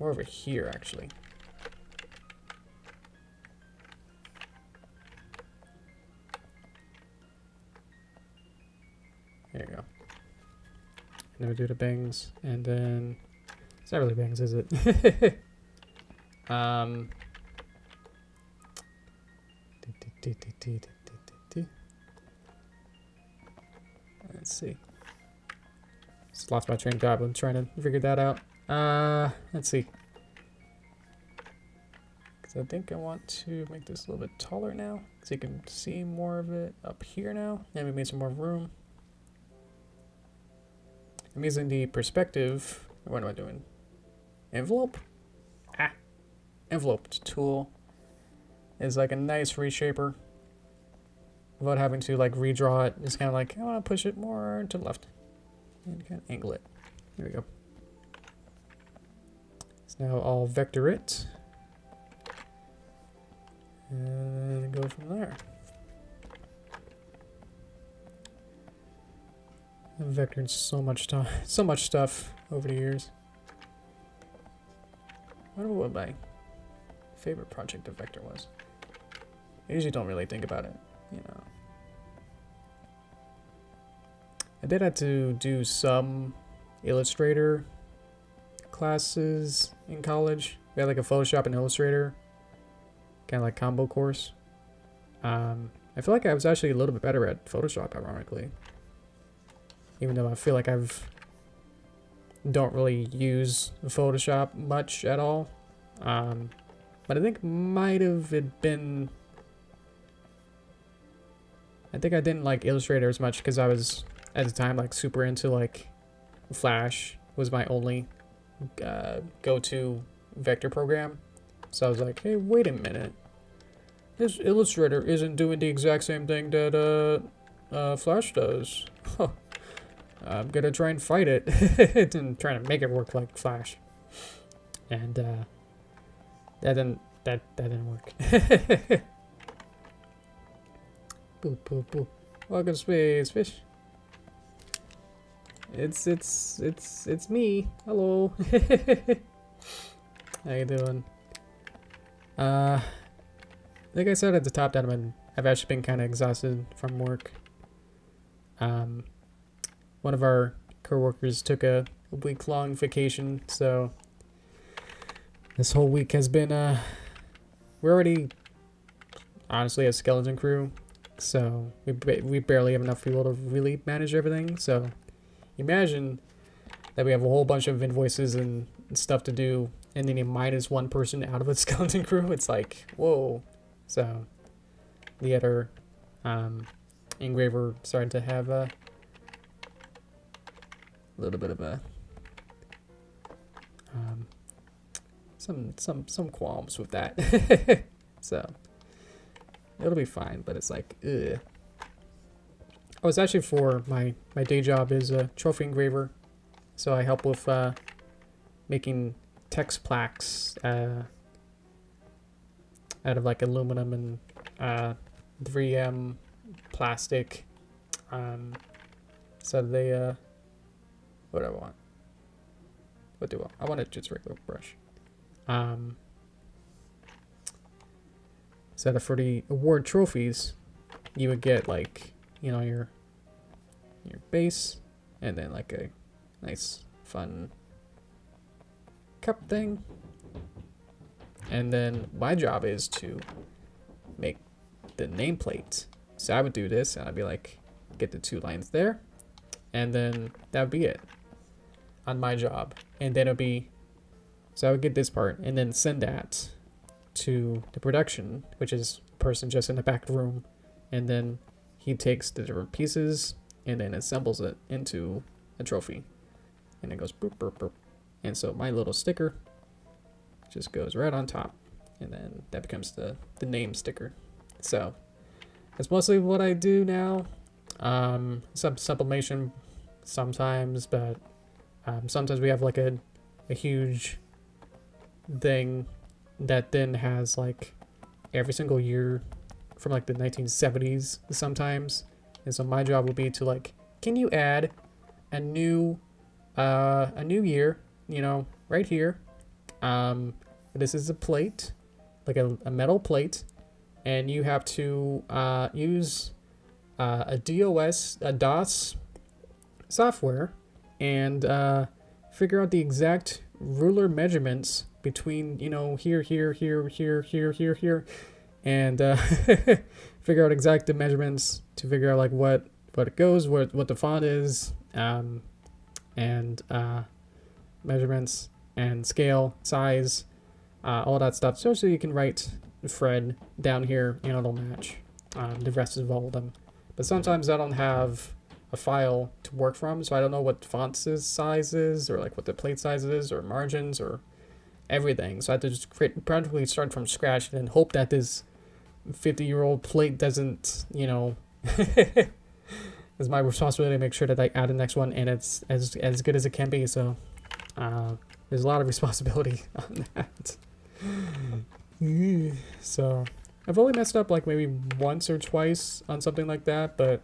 Speaker 2: over here actually. There you go. And then we do the bangs, and then it's not really bangs, is it? Let's see. Just lost my train of thought. I'm trying to figure that out. Let's see. Because I think I want to make this a little bit taller now, so you can see more of it up here now. And we made some more room. I'm using the perspective. What am I doing? Envelope? Envelope tool is like a nice reshaper without having to like redraw it. It's kind of like, I want to push it more to the left and kind of angle it. There we go. So now I'll vector it and go from there. I've vectored so much stuff over the years. I wonder what my favorite project to vector was. I usually don't really think about it, you know. I did have to do some Illustrator classes in college. We had like a Photoshop and Illustrator kind of like combo course. I feel like I was actually a little bit better at Photoshop, ironically. Even though I feel like don't really use Photoshop much at all. But I think might have it been I think I didn't like Illustrator as much because I was at the time like super into like Flash was my only go-to vector program. So I was like, hey, wait a minute. This Illustrator isn't doing the exact same thing that Flash does. Huh. I'm gonna try and fight it and try to make it work like Flash. And that didn't work. Boop boop boop. Welcome space fish. It's me. Hello. How you doing? Like I said at the top, that I've actually been kind of exhausted from work. One of our coworkers took a week-long vacation, so this whole week has been we're already honestly a skeleton crew, so we barely have enough people to really manage everything. So imagine that we have a whole bunch of invoices and stuff to do, and then you minus one person out of a skeleton crew. It's like, whoa. So the other engraver started to have a little bit of a some qualms with that. So it'll be fine, but it's like, ugh. Oh, it's actually for my day job is a trophy engraver, so I help with making text plaques out of like aluminum and 3M plastic. So they what do I want? What do I want? I want it just regular brush. So for the award trophies, you would get like, you know, your base, and then like a nice fun cup thing. And then my job is to make the nameplate. So I would do this, and I'd be like, get the 2 lines there, and then that would be it on my job. And then it'll be, so I would get this part and then send that to the production, which is a person just in the back room, and then he takes the different pieces and then assembles it into a trophy, and it goes boop boop boop. And so my little sticker just goes right on top, and then that becomes the name sticker. So that's mostly what I do now. Some sublimation sometimes, but sometimes we have like a huge thing that then has like every single year from like the 1970s sometimes. And so my job will be to like, can you add a new year, you know, right here. This is a plate, like a metal plate, and you have to use a DOS software, and figure out the exact ruler measurements between, you know, here, and figure out exact the measurements to figure out like what it goes, what the font is, and measurements and scale, size, all that stuff. So you can write Fred down here and it'll match the rest of all of them. But sometimes I don't have a file to work from, so I don't know what font size is, or like what the plate size is, or margins, or everything. So I have to just practically start from scratch and then hope that this 50-year-old plate doesn't, you know, it's my responsibility to make sure that I add the next one and it's as good as it can be. So there's a lot of responsibility on that. So I've only messed up like maybe once or twice on something like that, but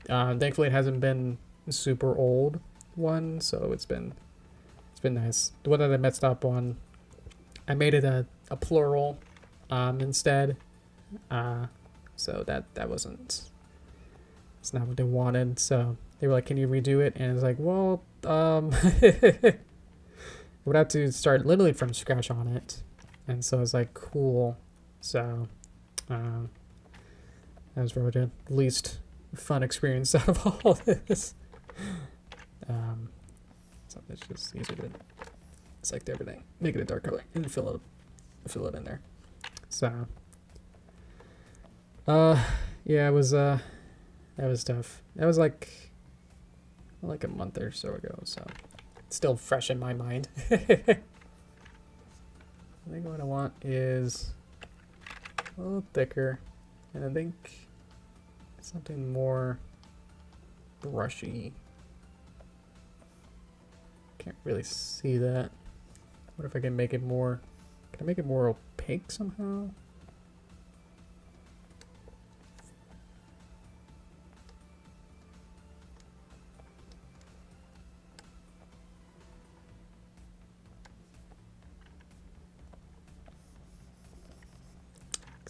Speaker 2: thankfully it hasn't been a super old one, so it's been nice. The one that I messed up on, I made it a plural instead, so that wasn't, it's not what they wanted. So they were like, can you redo it? And it's like, well, I would have to start literally from scratch on it. And so I was like, cool. So that was probably the least fun experience out of all this. So it's just easier to select everything, make it a dark color, and fill it in there. So yeah, it was
Speaker 1: That was tough. That was like a month or so ago, so it's still fresh in my mind. I think what I want is a little thicker, and I think something more brushy. Can't really see that. What if I can make it more... Can I make it more opaque somehow?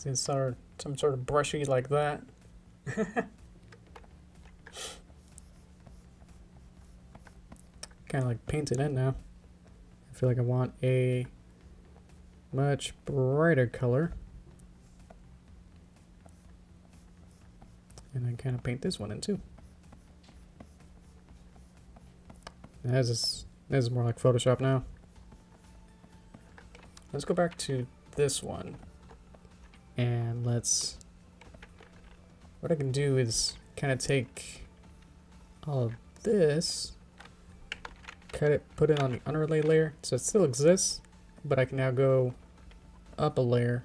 Speaker 1: It's some sort of brushy like that. Kind of like painted in now. I feel like I want a much brighter color. And then kind of paint this one in too. This is more like Photoshop now. Let's go back to this one. And let's... What I can do is kind of take all of this, cut it, put it on the underlay layer, so it still exists, but I can now go up a layer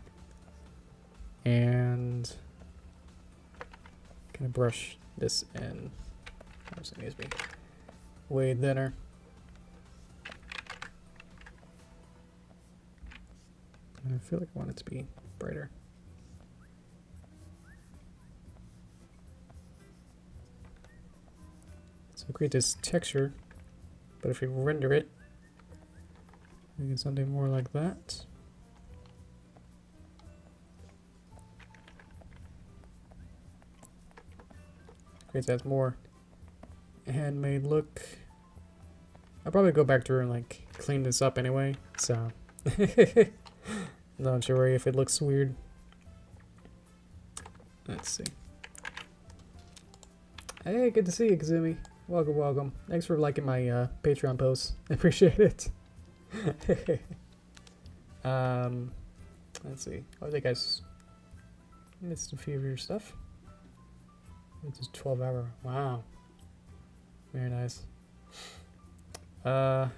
Speaker 1: and kind of brush this in. Obviously it needs to be way thinner. And I feel like I want it to be brighter. So create this texture, but if we render it, we get something more like that. Creates that more handmade look. I'll probably go back through and like clean this up anyway, so not sure if it looks weird. Let's see. Hey, good to see you, Kazumi. Welcome, welcome. Thanks for liking my Patreon posts. I appreciate it. Let's see. I think I missed a few of your stuff. It's just 12-hour. Wow. Very nice. I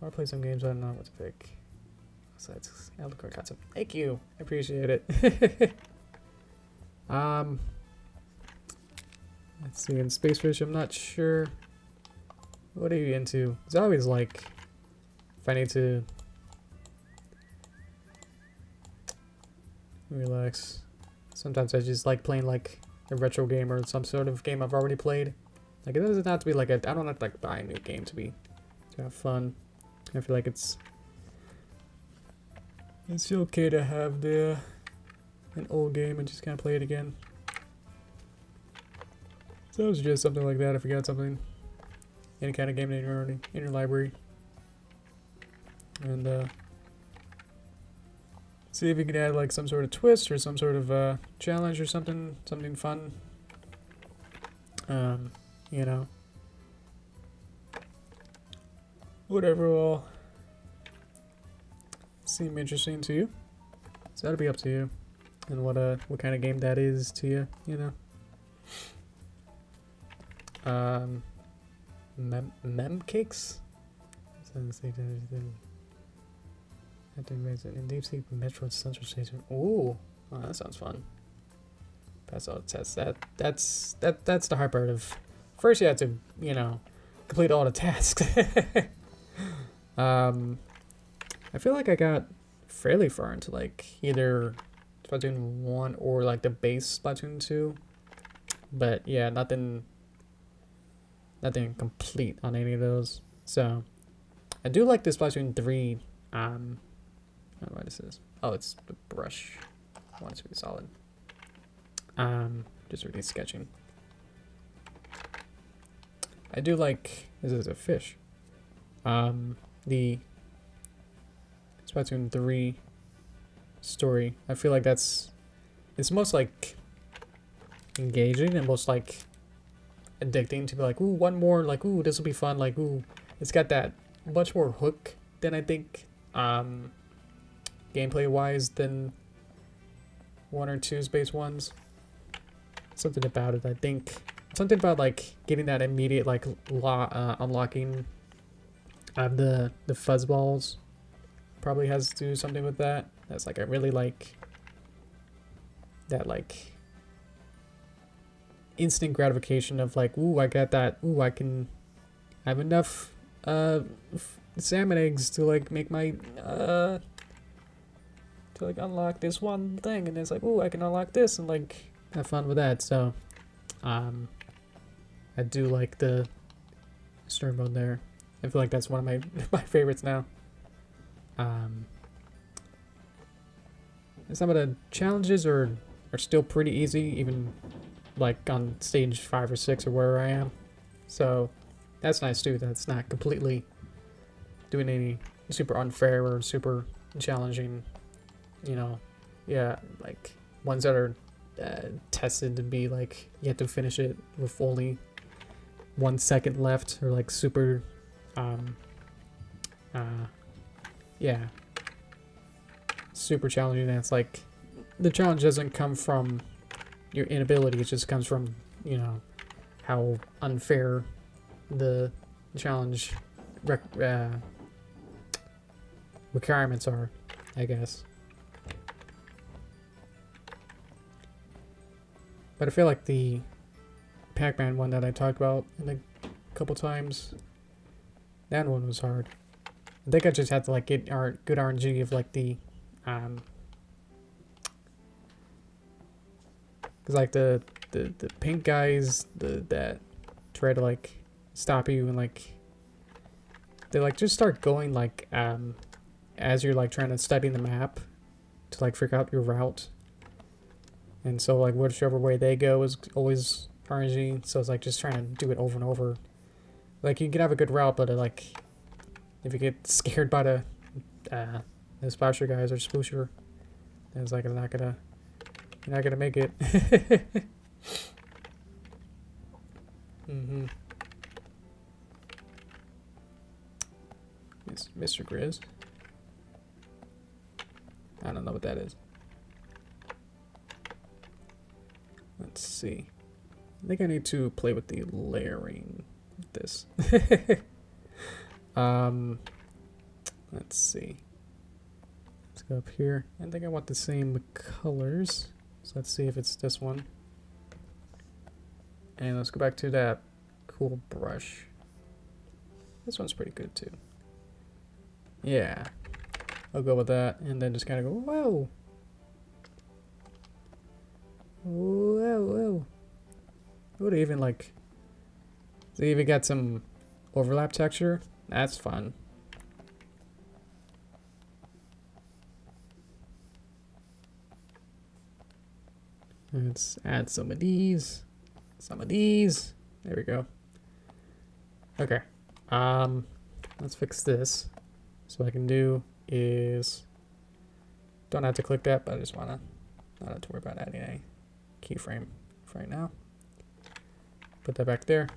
Speaker 1: want to play some games. I don't know what to pick. Besides Elder Core concept. Thank you. I appreciate it. Let's see, in Space Fish, I'm not sure. What are you into? It's always like, if I need to relax. Sometimes I just like playing like a retro game or some sort of game I've already played. Like it doesn't have to be like I don't have to like buy a new game to have fun. I feel like it's okay to have an old game and just kind of play it again. So it was just something like that. If you got something, any kind of game in your library, and see if you can add like some sort of twist or some sort of challenge or something fun. You know, whatever will seem interesting to you. So that'll be up to you, and what kind of game that is to you. You know. Mem cakes? In Deep Sea Metroid Central Station. Ooh, oh, that sounds fun. Pass all the tests. That's the hard part of. First, you have to, you know, complete all the tasks. I feel like I got fairly far into like either Splatoon 1 or like the base Splatoon 2, but yeah, nothing complete on any of those. So I do like this Splatoon 3. I don't know what this is. Oh, it's the brush. I want it to be solid. Just really sketching. I do like this is a fish. The Splatoon 3 story. I feel like it's most like engaging and most like addicting to be like, ooh, one more, like, ooh, this will be fun, like, ooh, it's got that much more hook than I think gameplay wise than 1 or 2 Space ones. something about it. I think something about like getting that immediate like unlocking of the fuzzballs probably has to do something with that. That's like I really like that like instant gratification of like, ooh, I got that. Ooh, I have enough salmon eggs to like make my to like unlock this one thing, and it's like, ooh, I can unlock this and like have fun with that. So I do like the story mode there. I feel like that's one of my my favorites now. And some of the challenges are still pretty easy, even like on stage 5 or 6 or where I am. So that's nice too. That's not completely doing any super unfair or super challenging, you know. Yeah, like ones that are tested to be like you have to finish it with only 1 second left, or like super yeah, super challenging. And it's like the challenge doesn't come from your inability, it just comes from, you know, how unfair the challenge requirements are, I guess. But I feel like the Pac-Man one that I talked about a couple times, that one was hard. I think I just had to like get good RNG of like the because like the pink guys that try to like stop you, and like they like just start going like as you're like trying to study the map to like figure out your route, and so like whichever way they go is always RNG. So it's like just trying to do it over and over. Like you can have a good route, but like if you get scared by the splasher guys or sploosher, then it's like you're not gonna make it. Mm-hmm. It's Mr. Grizz. I don't know what that is. Let's see. I think I need to play with the layering of this. Let's see. Let's go up here. I think I want the same colors. So let's see if it's this one. And let's go back to that cool brush. This one's pretty good too. Yeah. I'll go with that, and then just kind of go, whoa. Whoa, whoa. Would even like, so you even got some overlap texture. That's fun. Let's add some of these. Some of these. There we go. Okay. Let's fix this. So what I can do is, don't have to click that, but I just wanna not have to worry about adding a keyframe for right now. Put that back there.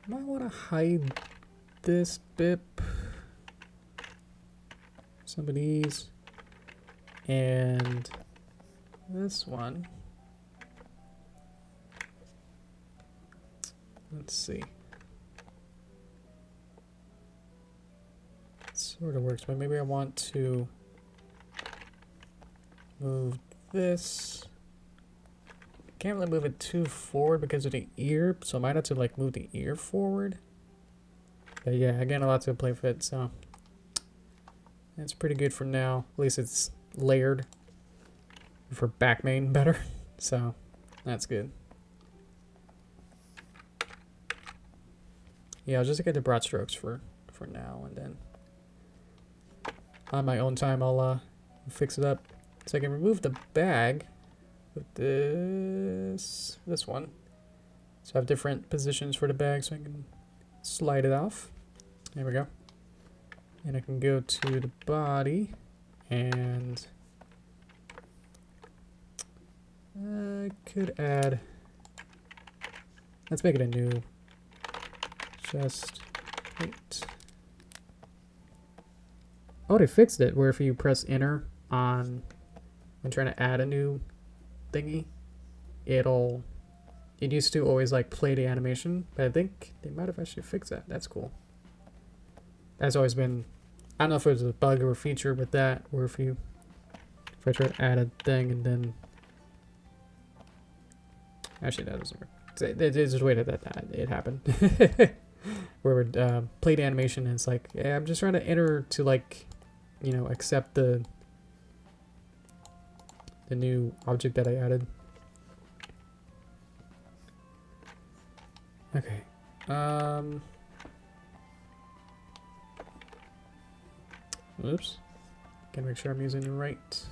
Speaker 1: Might want to hide this bip. Some of these. And this one. Let's see. It sort of works, but maybe I want to move this. Can't really move it too forward because of the ear, so I might have to like move the ear forward. But yeah, again, a lot to play with, so it's pretty good for now. At least it's layered for back main better, so that's good. Yeah, I'll just get the broad strokes for now, and then on my own time I'll fix it up. So I can remove the bag with this one. So I have different positions for the bag, so I can slide it off. There we go. And I can go to the body, and I could add, let's make it a new chest plate. Oh, they fixed it where if you press enter on I'm trying to add a new thingy, it used to always like play the animation, but I think they might have actually fixed that. That's cool. That's always been, I don't know if it was a bug or a feature with that, or if I try to add a thing and then, actually that doesn't work. There's a way that it happened. Where it played animation and it's like, yeah, I'm just trying to enter to like, you know, accept the new object that I added. Okay. Oops. Gotta make sure I'm using the right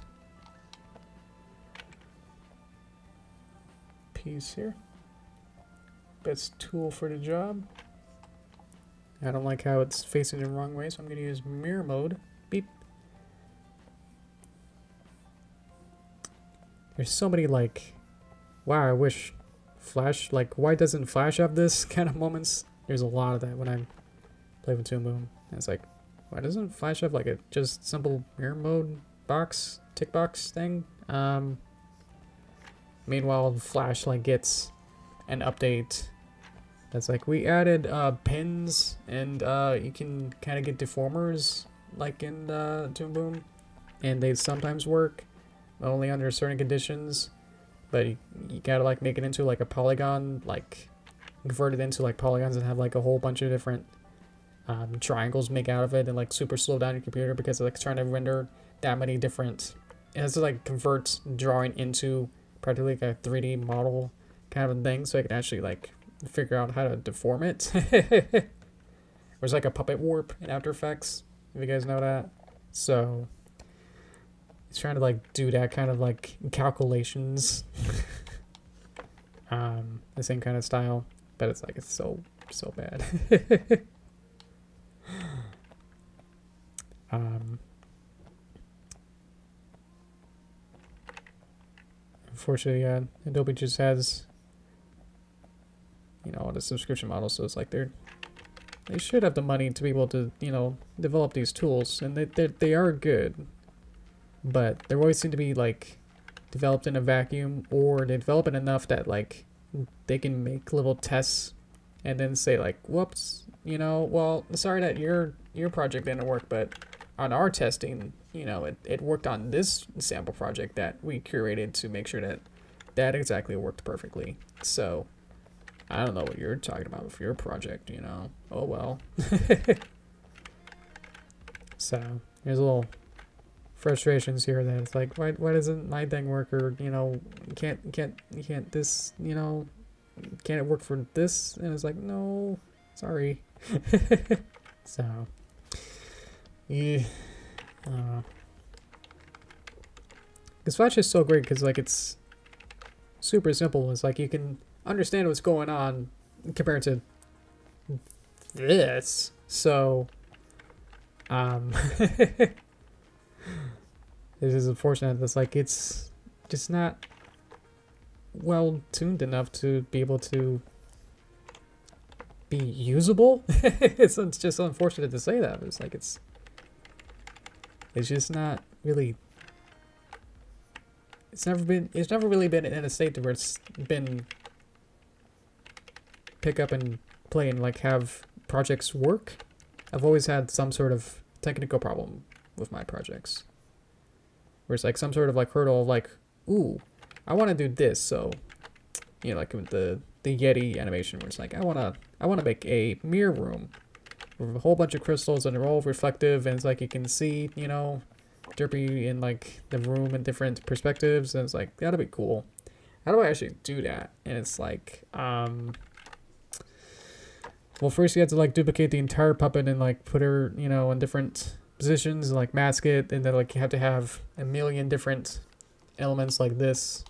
Speaker 1: piece here. Best tool for the job. I don't like how it's facing the wrong way, so I'm gonna use mirror mode. Beep. There's so many like, wow, I wish Flash, like, why doesn't Flash have this kind of moments? There's a lot of that when I play with Toon Boom. And it's like, why doesn't Flash have like a just simple mirror mode box, tick box thing? Meanwhile, Flash like gets an update that's like, we added pins and you can kind of get deformers like in Toon Boom, and they sometimes work only under certain conditions, but you gotta like make it into like a polygon, like convert it into like polygons and have like a whole bunch of different triangles make out of it, and like super slow down your computer because it's like trying to render that many different, it has to like convert drawing into practically like a 3D model kind of a thing, so I can actually like figure out how to deform it. There's like a puppet warp in After Effects, if you guys know that. So it's trying to like do that kind of like calculations. The same kind of style, but it's like, it's so bad. Unfortunately, Adobe just has, you know, all the subscription models, so it's like they should have the money to be able to, you know, develop these tools, and they are good, but they always seem to be like developed in a vacuum, or they develop it enough that like they can make little tests and then say like, whoops, you know, well, sorry that your project didn't work, but on our testing, you know, it worked on this sample project that we curated to make sure that exactly worked perfectly. So I don't know what you're talking about with your project, you know. Oh well. So there's a little frustrations here that it's like, why doesn't my thing work, or, you know, can't this, you know, can't it work for this? And it's like, no, sorry. So yeah, this Flash is so great because like it's super simple. It's like you can understand what's going on compared to this. So this is unfortunate. It's like it's just not well tuned enough to be able to be usable. It's just unfortunate to say that, but it's like it's just not really, it's never really been in a state where it's been pick up and play and like have projects work. I've always had some sort of technical problem with my projects, where it's like some sort of like hurdle of like, ooh, I want to do this. So, you know, like with the Yeti animation, where it's like, I want to make a mirror room with a whole bunch of crystals and they're all reflective, and it's like you can see, you know, Derpy in like the room in different perspectives, and it's like, that'll be cool. How do I actually do that? And it's like, well, first you have to like duplicate the entire puppet and like put her, you know, in different positions and like mask it, and then like you have to have a million different elements like this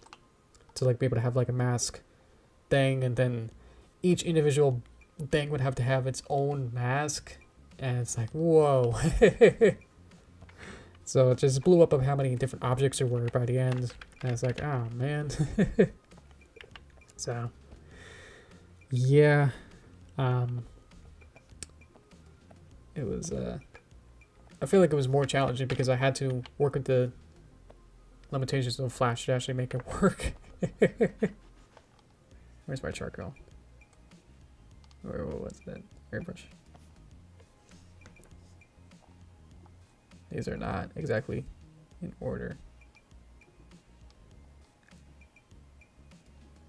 Speaker 1: to like be able to have like a mask thing, and then each individual thing would have to have its own mask, and it's like, whoa. So it just blew up of how many different objects there were by the end, and it's like, oh man. So yeah, it was I feel like it was more challenging because I had to work with the limitations of Flash to actually make it work. Where's my charcoal? What's that? Airbrush. These are not exactly in order.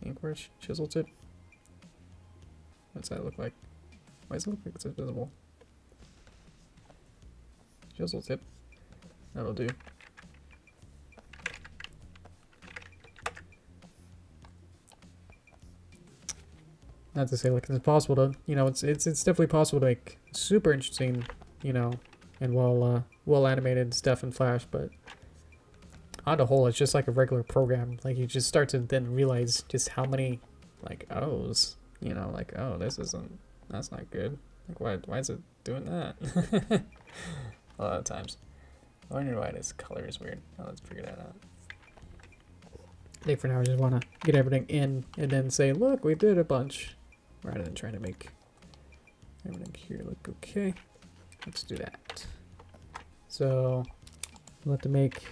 Speaker 1: Inkbrush, chisel tip. What's that look like? Why does it look like it's invisible? Chisel tip. That'll do. Not to say like it's possible to, you know, it's definitely possible to make super interesting, you know, and well animated stuff in Flash, but on the whole, it's just like a regular program. Like you just start to then realize just how many like O's, you know, like, oh, that's not good. Like why is it doing that? A lot of times. I wonder why this color is weird. Oh, let's figure that out. I think for now I just want to get everything in and then say, look, we did a bunch. Rather than trying to make everything here look okay. Let's do that. So we'll have to make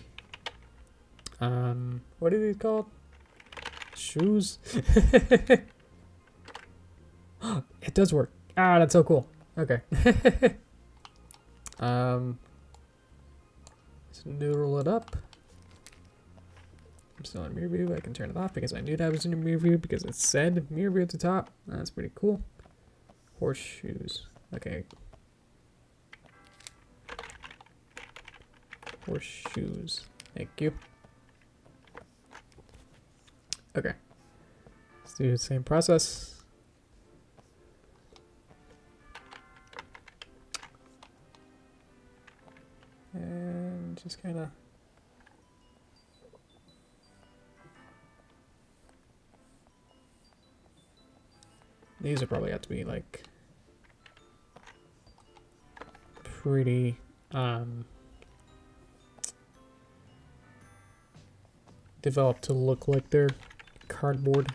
Speaker 1: what are these called? Shoes? It does work. Ah, that's so cool. Okay. Let's noodle it up. I'm still in mirror view. I can turn it off because I knew that was in mirror view because it said mirror view at the top. That's pretty cool. Horseshoes. Okay. Horseshoes. Thank you. Okay. Let's do the same process. And just kind of these will probably have to be like pretty developed to look like they're cardboard.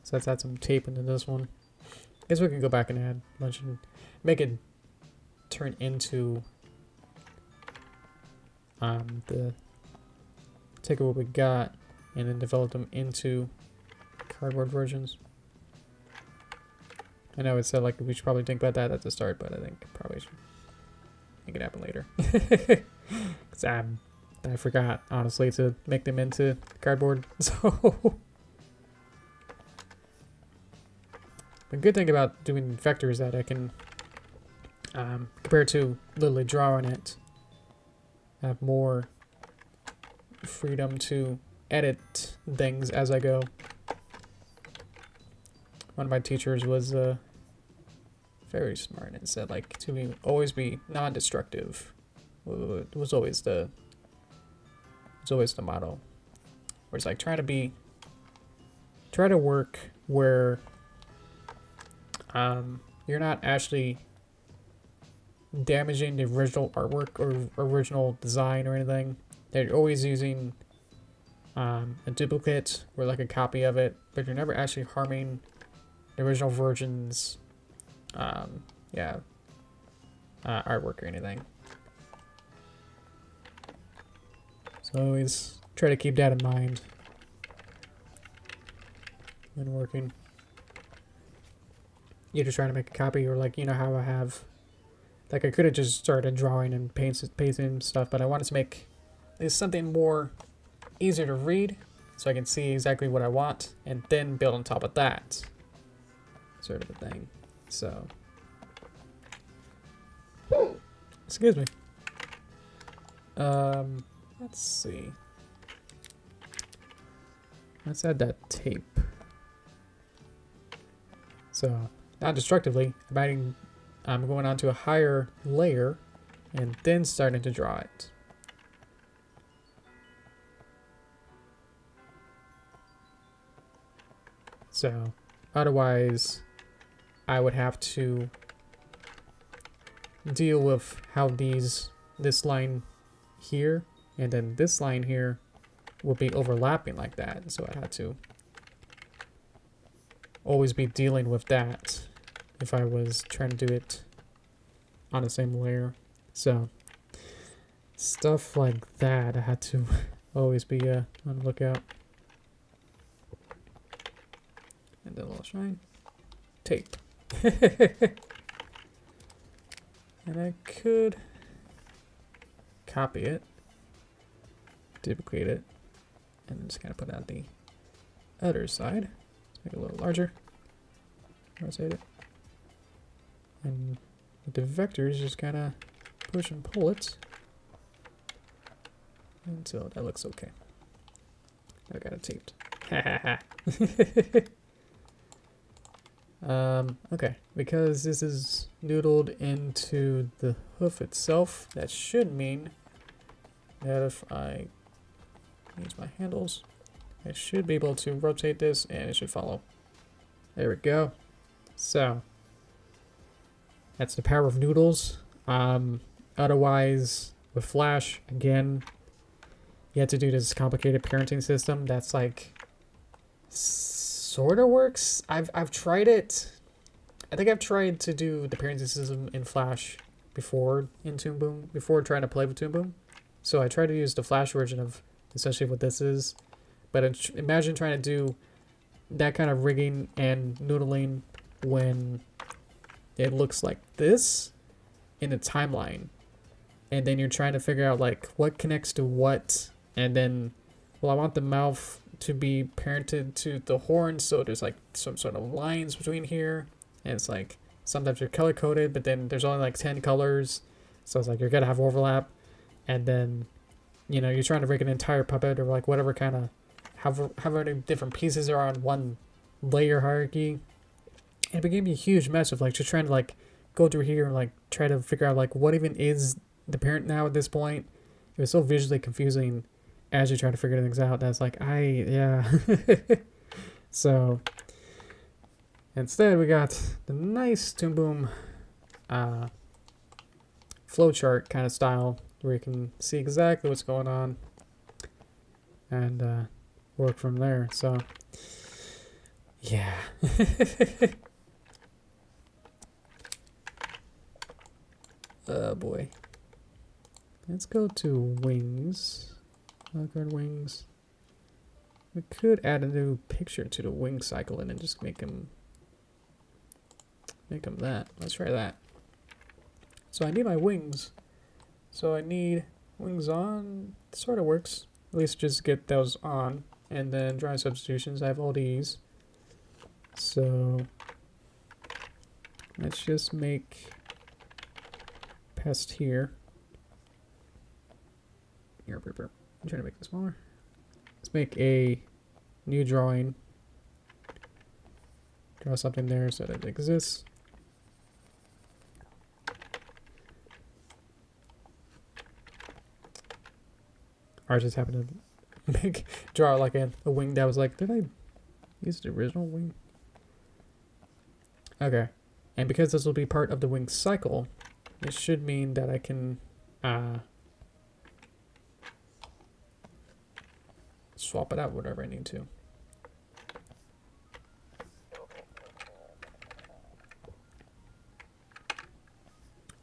Speaker 1: So let's add some tape into this one. I guess we can go back and add a bunch and make it turn into take what we got and then develop them into cardboard versions. I know it said like we should probably think about that at the start, but I think probably should make it happen later. Because I forgot, honestly, to make them into cardboard. So the good thing about doing vector is that I can, compared to literally drawing it, have more freedom to edit things as I go. One of my teachers was very smart and said like to always be non-destructive. It was always the motto. Where it's like try to work where you're not actually damaging the original artwork or original design or anything. They're always using a duplicate or like a copy of it, but you're never actually harming the original version's artwork or anything. So always try to keep that in mind when working. You're just trying to make a copy, or like, you know how I have, like I could have just started drawing and pasting stuff, but I wanted to make this something more easier to read so I can see exactly what I want and then build on top of that sort of a thing. So excuse me. Let's see. Let's add that tape. So non-destructively, I'm going on to a higher layer and then starting to draw it. So otherwise I would have to deal with how this line here and then this line here will be overlapping like that. So I had to always be dealing with that if I was trying to do it on the same layer. So stuff like that I had to
Speaker 2: always be on the lookout. And then a little shine. Tape. And I could copy it, duplicate it, and then just kind of put it on the other side. Let's make it a little larger. Rotate it. And with the vectors, just kind of push and pull it until that looks okay. I got it taped. Okay, because this is noodled into the hoof itself, that should mean that if I use my handles, I should be able to rotate this and it should follow. There we go. So, that's the power of noodles. Otherwise, with Flash, again, you have to do this complicated parenting system that's like sort of works. I've tried it. I think I've tried to do the parenting system in Flash before in Toon Boom, before trying to play with Toon Boom. So I tried to use the Flash version of essentially what this is. But imagine trying to do that kind of rigging and noodling when it looks like this in the timeline. And then you're trying to figure out like what connects to what. And then, well, I want the mouth to be parented to the horn, so there's like some sort of lines between here. And it's like sometimes you're color coded, but then there's only like 10 colors. So it's like you're gonna have overlap. And then, you know, you're trying to rig an entire puppet or like whatever kind of however many different pieces are on one layer hierarchy. And it became a huge mess of like just trying to like go through here and like try to figure out like what even is the parent now at this point. It was so visually confusing as you try to figure things out. That's like, yeah. So instead we got the nice Toon Boom flowchart kind of style where you can see exactly what's going on and work from there. So yeah. Oh boy. Let's go to wings. Guard wings. We could add a new picture to the wing cycle and then just make them that. Let's try that. So I need my wings. So I need wings on. Sort of works. At least just get those on. And then drawing substitutions. I have all these. So let's just make past here. I'm trying to make this smaller. Let's make a new drawing. Draw something there so that it exists. Or I just happened to draw like a wing that was like, did I use the original wing? Okay. And because this will be part of the wing cycle, it should mean that I can swap it out whatever I need to.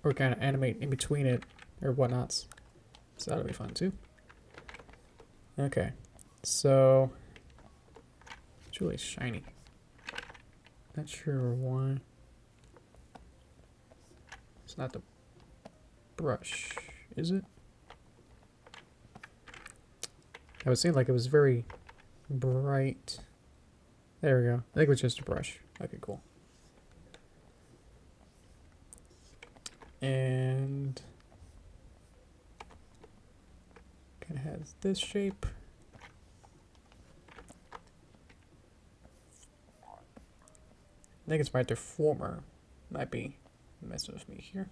Speaker 2: Or kind of animate in between it or whatnots. So that'll be fun too. Okay, so it's really shiny. Not sure why. It's not the brush, is it? I was saying like it was very bright. There we go. I think it was just a brush. Okay, cool. And kind of has this shape. I think it's my deformer. Might be messing with me here.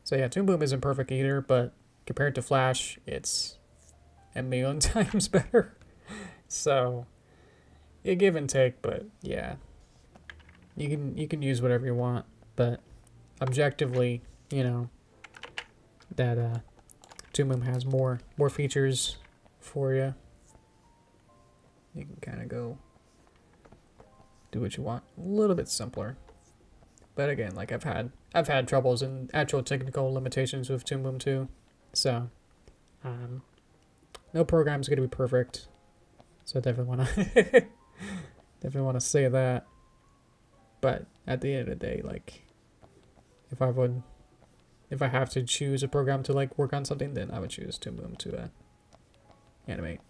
Speaker 2: So yeah, Toon Boom isn't perfect either, but compared to Flash, it's a million times better. So you give and take, but yeah, you can use whatever you want. But objectively, you know, that Toon Boom has more features for you. You can kind of go do what you want. A little bit simpler. But again, like I've had troubles and actual technical limitations with Toon Boom too. So No program's gonna be perfect, so I definitely wanna definitely wanna say that. But at the end of the day, like, if I have to choose a program to like work on something, then I would choose Toon Boom to animate.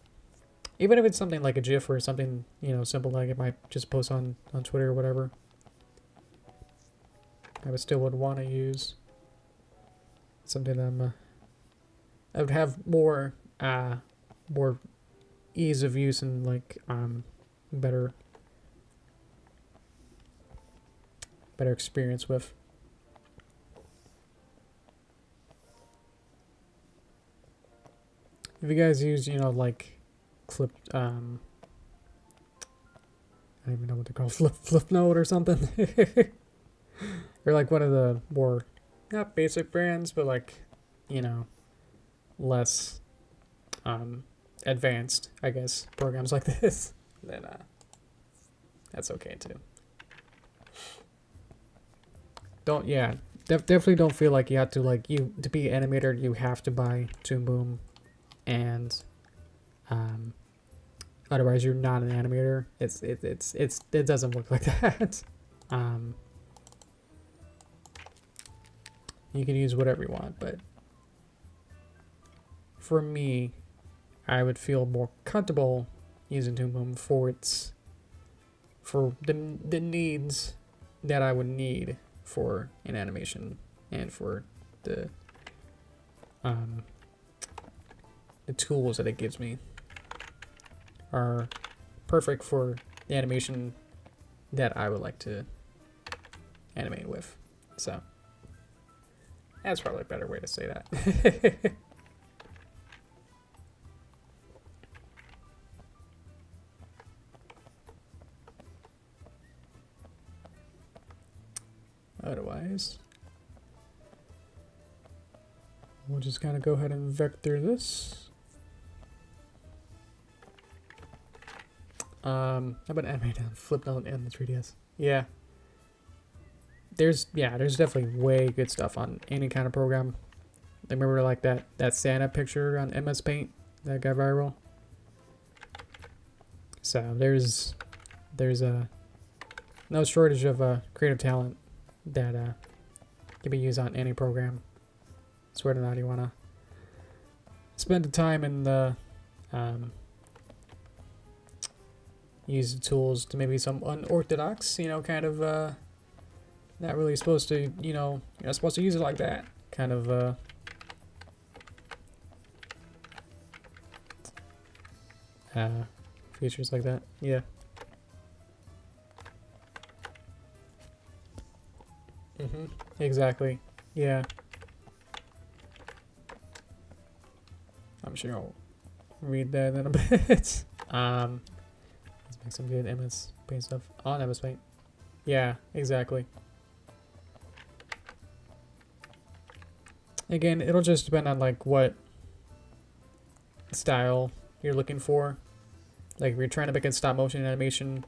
Speaker 2: Even if it's something like a GIF or something, you know, simple like it might just post on Twitter or whatever, I would still would want to use something that I would have more ease of use and like better experience with. If you guys use, you know, like clip I don't even know what they're called, flip note or something. Or like one of the more not basic brands, but like, you know, less advanced, I guess, programs like this, then that's okay too. Definitely don't feel like you have to to be an animator you have to buy Toon Boom, and otherwise you're not an animator. It doesn't work like that. You can use whatever you want, but for me, I would feel more comfortable using Toon Boom for the needs that I would need for an animation, and for the tools that it gives me are perfect for the animation that I would like to animate with. So that's probably a better way to say that. Otherwise, we'll just kind of go ahead and vector this. How about animate on flip note and the 3DS? Yeah. There's definitely way good stuff on any kind of program. I remember like that Santa picture on MS Paint that got viral. So there's a no shortage of creative talent that can be used on any program. It's whether or not you want to spend the time and use the tools to maybe some unorthodox, you know, kind of not really supposed to, you know, you're not supposed to use it like that kind of features like that. Yeah. Exactly. Yeah. I'm sure I'll read that in a bit. Let's make some good MS Paint stuff on MS Paint. Yeah, exactly. Again, it'll just depend on like what style you're looking for. Like if you're trying to make a stop motion animation,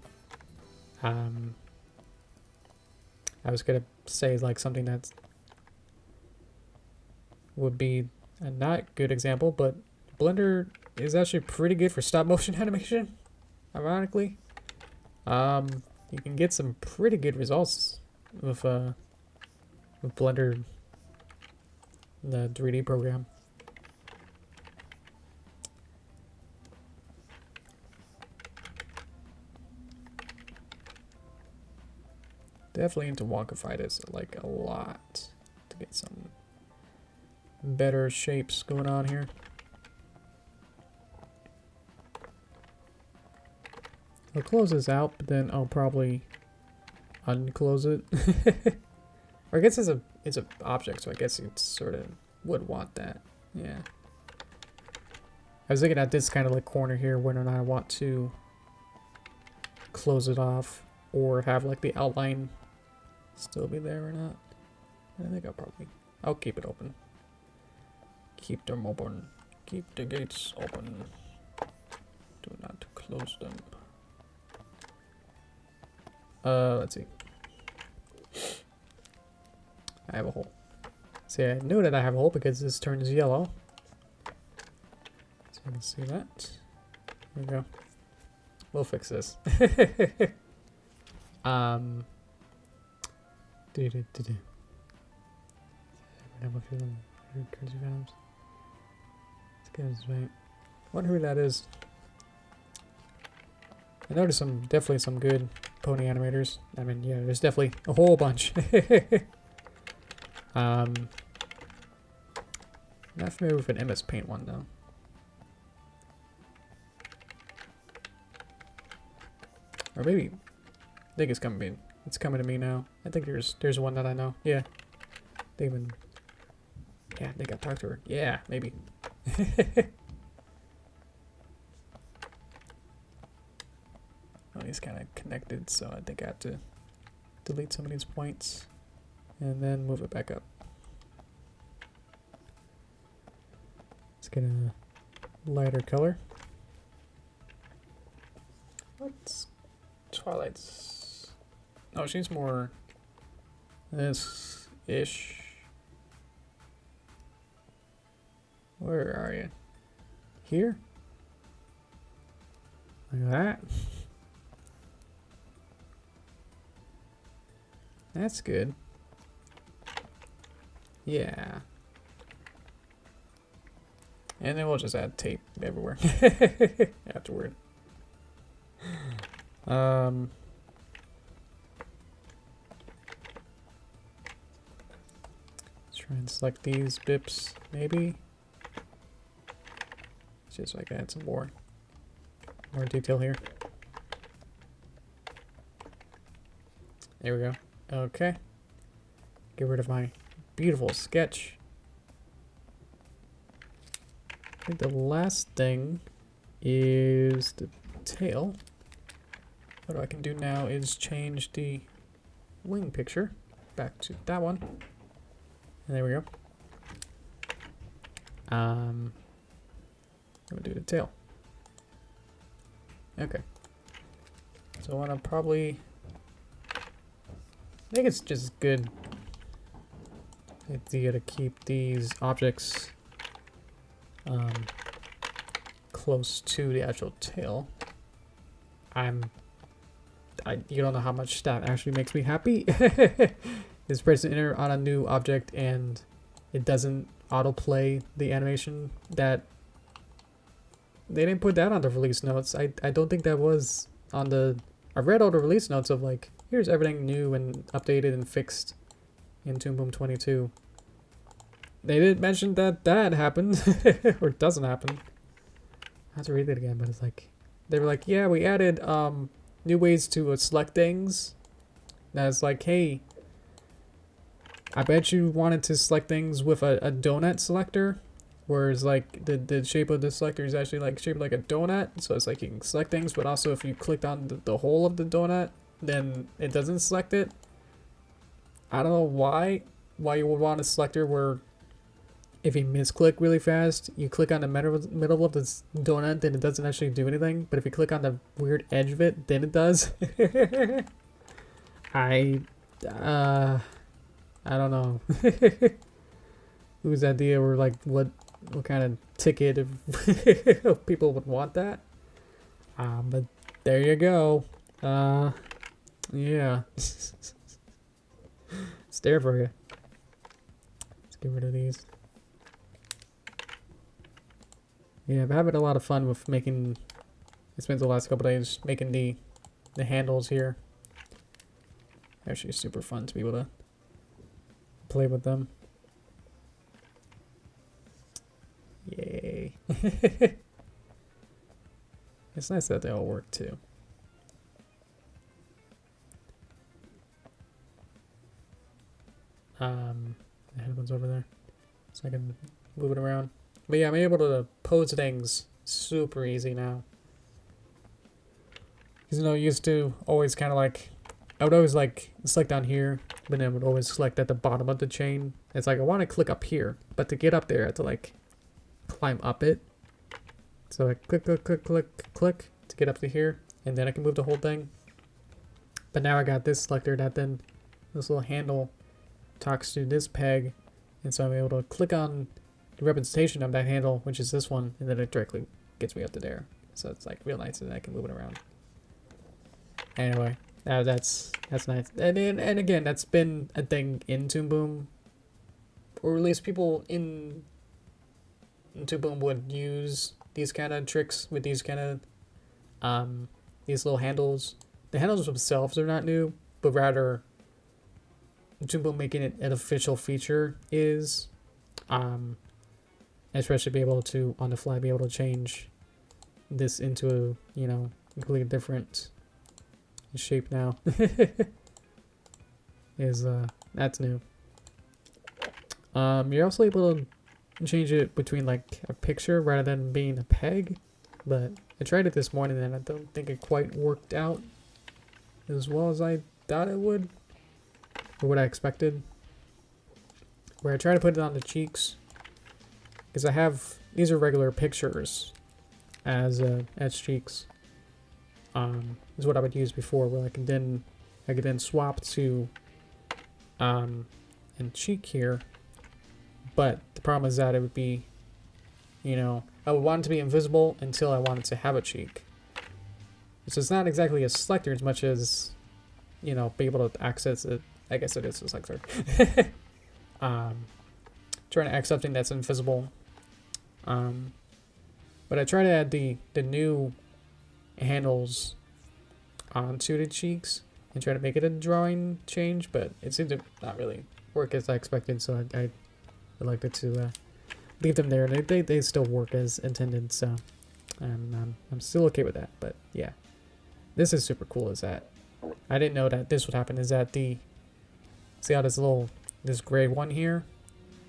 Speaker 2: I was gonna say like something that would be a not good example, but Blender is actually pretty good for stop motion animation. Ironically, you can get some pretty good results with Blender, the 3D program. Definitely need to Wacomify this like a lot to get some better shapes going on here. I'll close this out, but then I'll probably unclose it. Or I guess it's a object, so I guess you sort of would want that. Yeah. I was looking at this kind of like corner here, whether or not I want to close it off or have like the outline still be there or not. I think I'll keep it open. Keep them open. Keep the gates open. Do not close them. Let's see. I have a hole. See, I knew that I have a hole because this turns yellow. So you can see that. There we go.
Speaker 1: We'll fix this.
Speaker 2: Do. Crazy Venoms. Let's get this right. Wonder who that is. I noticed definitely some good pony animators. I mean, yeah, there's definitely a whole bunch. Not familiar with an MS Paint one though. Or maybe, I think it's coming. It's coming to me now. I think there's one that I know. Yeah, they even. Yeah, they got talked to her. Yeah, maybe. Oh, he's kind of connected, so I think I have to delete some of these points and then move it back up. Let's get a lighter color. What's Twilight's? Oh, she's more this-ish. Where are you? Here? Like that? That's good. Yeah. And then we'll just add tape everywhere afterward. Let's try and select these bips, maybe. Just so I can add some more detail here. There we go. Okay. Get rid of my beautiful sketch. I think the last thing is the tail. What I can do now is change the wing picture back to that one. And there we go. I'm gonna do the tail. Okay. So I wanna probably, I think it's just good idea to keep these objects close to the actual tail. You don't know how much that actually makes me happy. Is pressing enter on a new object and it doesn't autoplay the animation. That they didn't put that on the release notes. I don't think that was on the. I read all the release notes of like, here's everything new and updated and fixed in Toon Boom 22. They didn't mention that happened or doesn't happen. I have to read it again, but it's like they were like, yeah, we added new ways to select things. That's like, hey, I bet you wanted to select things with a donut selector, whereas like the shape of the selector is actually like shaped like a donut, so it's like you can select things, but also if you clicked on the whole of the donut, then it doesn't select it. I don't know why you would want a selector where if you misclick really fast, you click on the middle of this donut, then it doesn't actually do anything. But if you click on the weird edge of it, then it does. I don't know. Whose idea or like what kind of ticket if people would want that? But there you go. Yeah. It's there for you. Let's get rid of these. Yeah, I've having a lot of fun with making. I spent the last couple days making the handles here. Actually, super fun to be able to play with them. Yay! It's nice that they all work too. The headphones over there, so I can move it around. But yeah, I'm able to pose things super easy now. Because, you know, I used to always kind of like, I would always like select down here, but then I would always select at the bottom of the chain. It's like, I want to click up here, but to get up there, I have to like climb up it. So I click to get up to here, and then I can move the whole thing. But now I got this selector that then, this little handle talks to this peg, and so I'm able to click on representation of that handle, which is this one, and then it directly gets me up to there. So it's like real nice, and I can move it around. Anyway, that's nice. And again, that's been a thing in Toon Boom, or at least people in Toon Boom would use these kind of tricks with these kind of these little handles. The handles themselves are not new, but rather Toon Boom making it an official feature is, especially be able to on the fly be able to change this into a, you know, completely different shape now. Is that's new. You're also able to change it between like a picture rather than being a peg, but I tried it this morning and I don't think it quite worked out as well as I thought it would, or what I expected. Where I try to put it on the cheeks, because I have, these are regular pictures as cheeks. Is what I would use before, where I could then swap to and cheek here. But the problem is that it would be, you know, I would want it to be invisible until I wanted to have a cheek. So it's not exactly a selector as much as, you know, be able to access it. I guess it is a selector. Trying to add something that's invisible. But I try to add the new handles onto the cheeks and try to make it a drawing change, but it seemed to not really work as I expected, so I elected to leave them there. They still work as intended, so I'm still okay with that. But yeah, this is super cool. Is that I didn't know that this would happen. Is that see how this gray one here?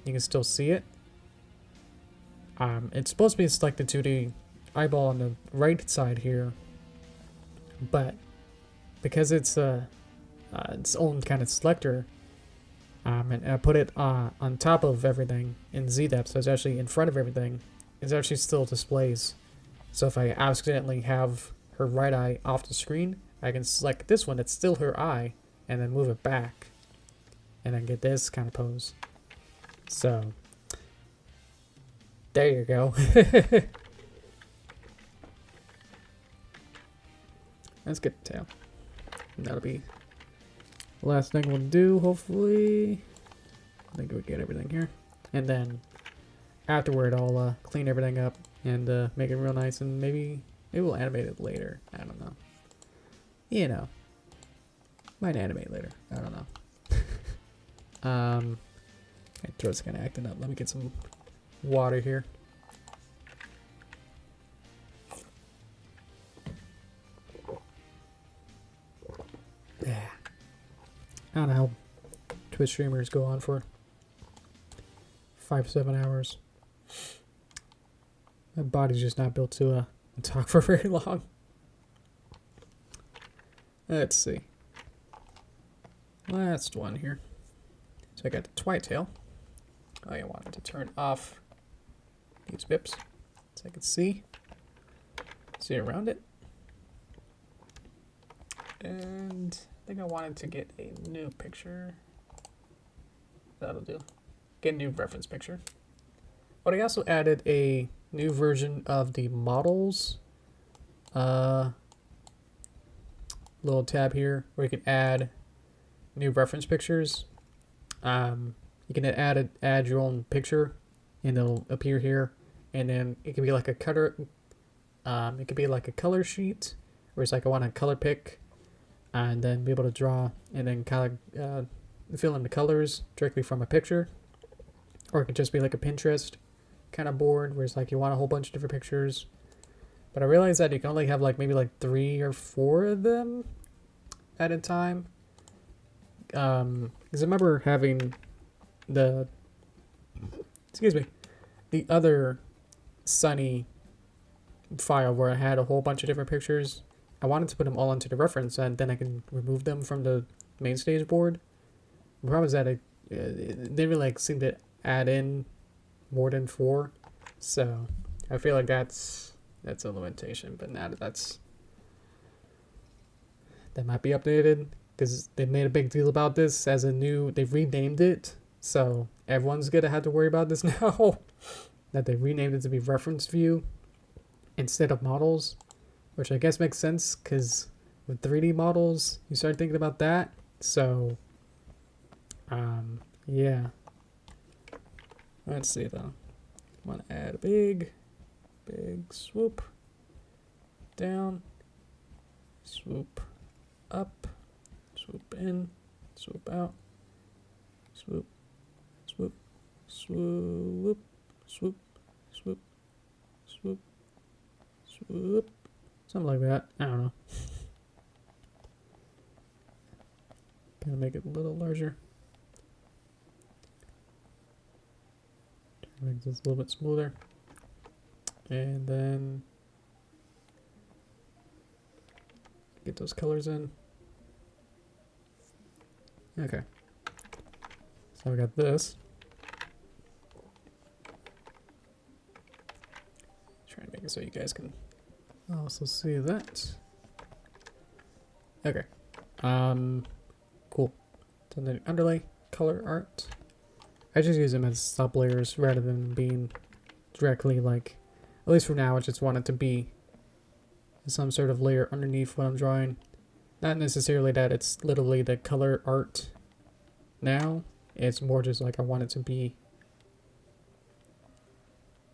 Speaker 2: You can still see it. It's supposed to be selected to the eyeball on the right side here, but because it's its own kind of selector, and I put it on top of everything in Z depth, so it's actually in front of everything. It actually still displays. So if I accidentally have her right eye off the screen, I can select this one that's still her eye, and then move it back, and then get this kind of pose. So there you go. That's good to tell. And that'll be the last thing we'll do, hopefully. I think we get everything here. And then afterward, I'll clean everything up and make it real nice, and maybe we'll animate it later. I don't know. You know. Might animate later. I don't know. My throat's kind of acting up. Let me get some water here. Yeah. I don't know how Twitch streamers go on for 5-7 hours. My body's just not built to talk for very long. Let's see. Last one here. So I got the Twitail. I wanted to turn off these bips so I could see around it. And I think I wanted to get a new picture. That'll do. Get a new reference picture. But I also added a new version of the models little tab here where you can add new reference pictures. You can add your own picture, and it'll appear here. And then it can be like a color. It could be like a color sheet, where it's like I want a color pick, and then be able to draw and then kind of fill in the colors directly from a picture. Or it could just be like a Pinterest kind of board, where it's like you want a whole bunch of different pictures. But I realized that you can only have like maybe like 3 or 4 of them at a time. Because I remember having the other Sunny file where I had a whole bunch of different pictures. I wanted to put them all into the reference, and then I can remove them from the main stage board. The problem is that it didn't really like seem to add in more than 4, so I feel like that's a limitation. But now that might be updated, because they made a big deal about this as a new, they've renamed it. So
Speaker 1: everyone's gonna have to worry about this now. That they renamed it to be reference view instead of models, which I guess makes sense because with 3D models, you start thinking about that. So, yeah. Let's see though. Want to add a big swoop down, swoop up, swoop in, swoop out, swoop, swoop, swoop, swoop, swoop, swoop, swoop, something like that. I don't know. Gonna make it a little larger. Make this a little bit smoother. And then get those colors in. Okay. So we got this. Try to make it so you guys can also see that. Okay. Cool. So then underlay, color art. I just use them as sub layers rather than being directly like, at least for now, I just want it to be some sort of layer underneath what I'm drawing. Not necessarily that it's literally the color art now. It's more just like I want it to be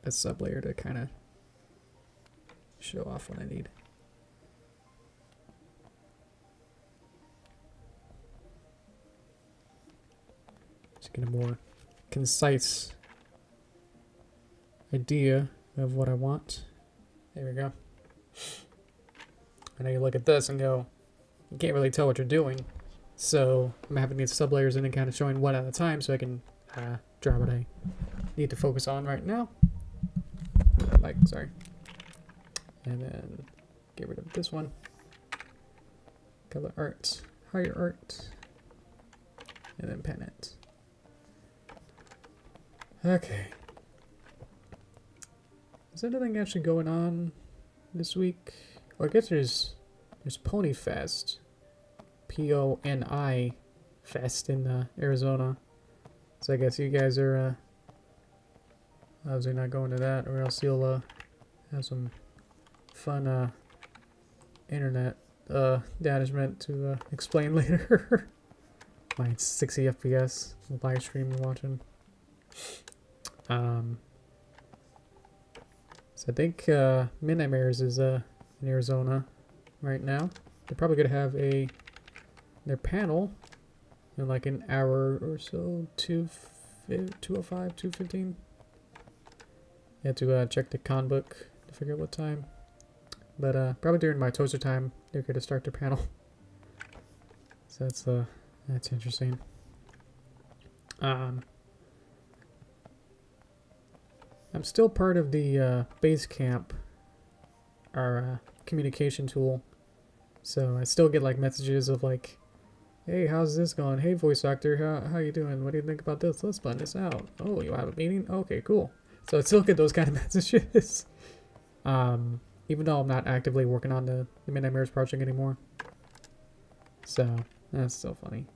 Speaker 1: a sub layer to kind of show off what I need. Just get a more concise idea of what I want. There we go. I know you look at this and go, you can't really tell what you're doing. So I'm having these sub layers in and kind of showing one at a time so I can draw what I need to focus on right now. Like, sorry. And then get rid of this one. Color art, higher art, and then pen it. Okay. Is anything actually going on this week? Well, I guess there's Pony Fest. P-O-N-I Fest in Arizona. So I guess you guys are obviously not going to that, or else you'll have some fun internet management to explain later. Mine's 60 FPS live stream you're watching. So I think Midnight Mares is in Arizona right now. They're probably gonna have their panel in like an hour or so, 2:05, 2:15. You have to check the con book to figure out what time. But probably during my toaster time, they're gonna start their panel. So that's interesting. I'm still part of the Basecamp, our communication tool. So I still get like messages of like, hey, how's this going? Hey, voice actor, how you doing? What do you think about this? Let's plan this out. Oh, you have a meeting? Okay, cool. So I still get those kind of messages. Even though I'm not actively working on the Midnight Mares project anymore. So that's still funny.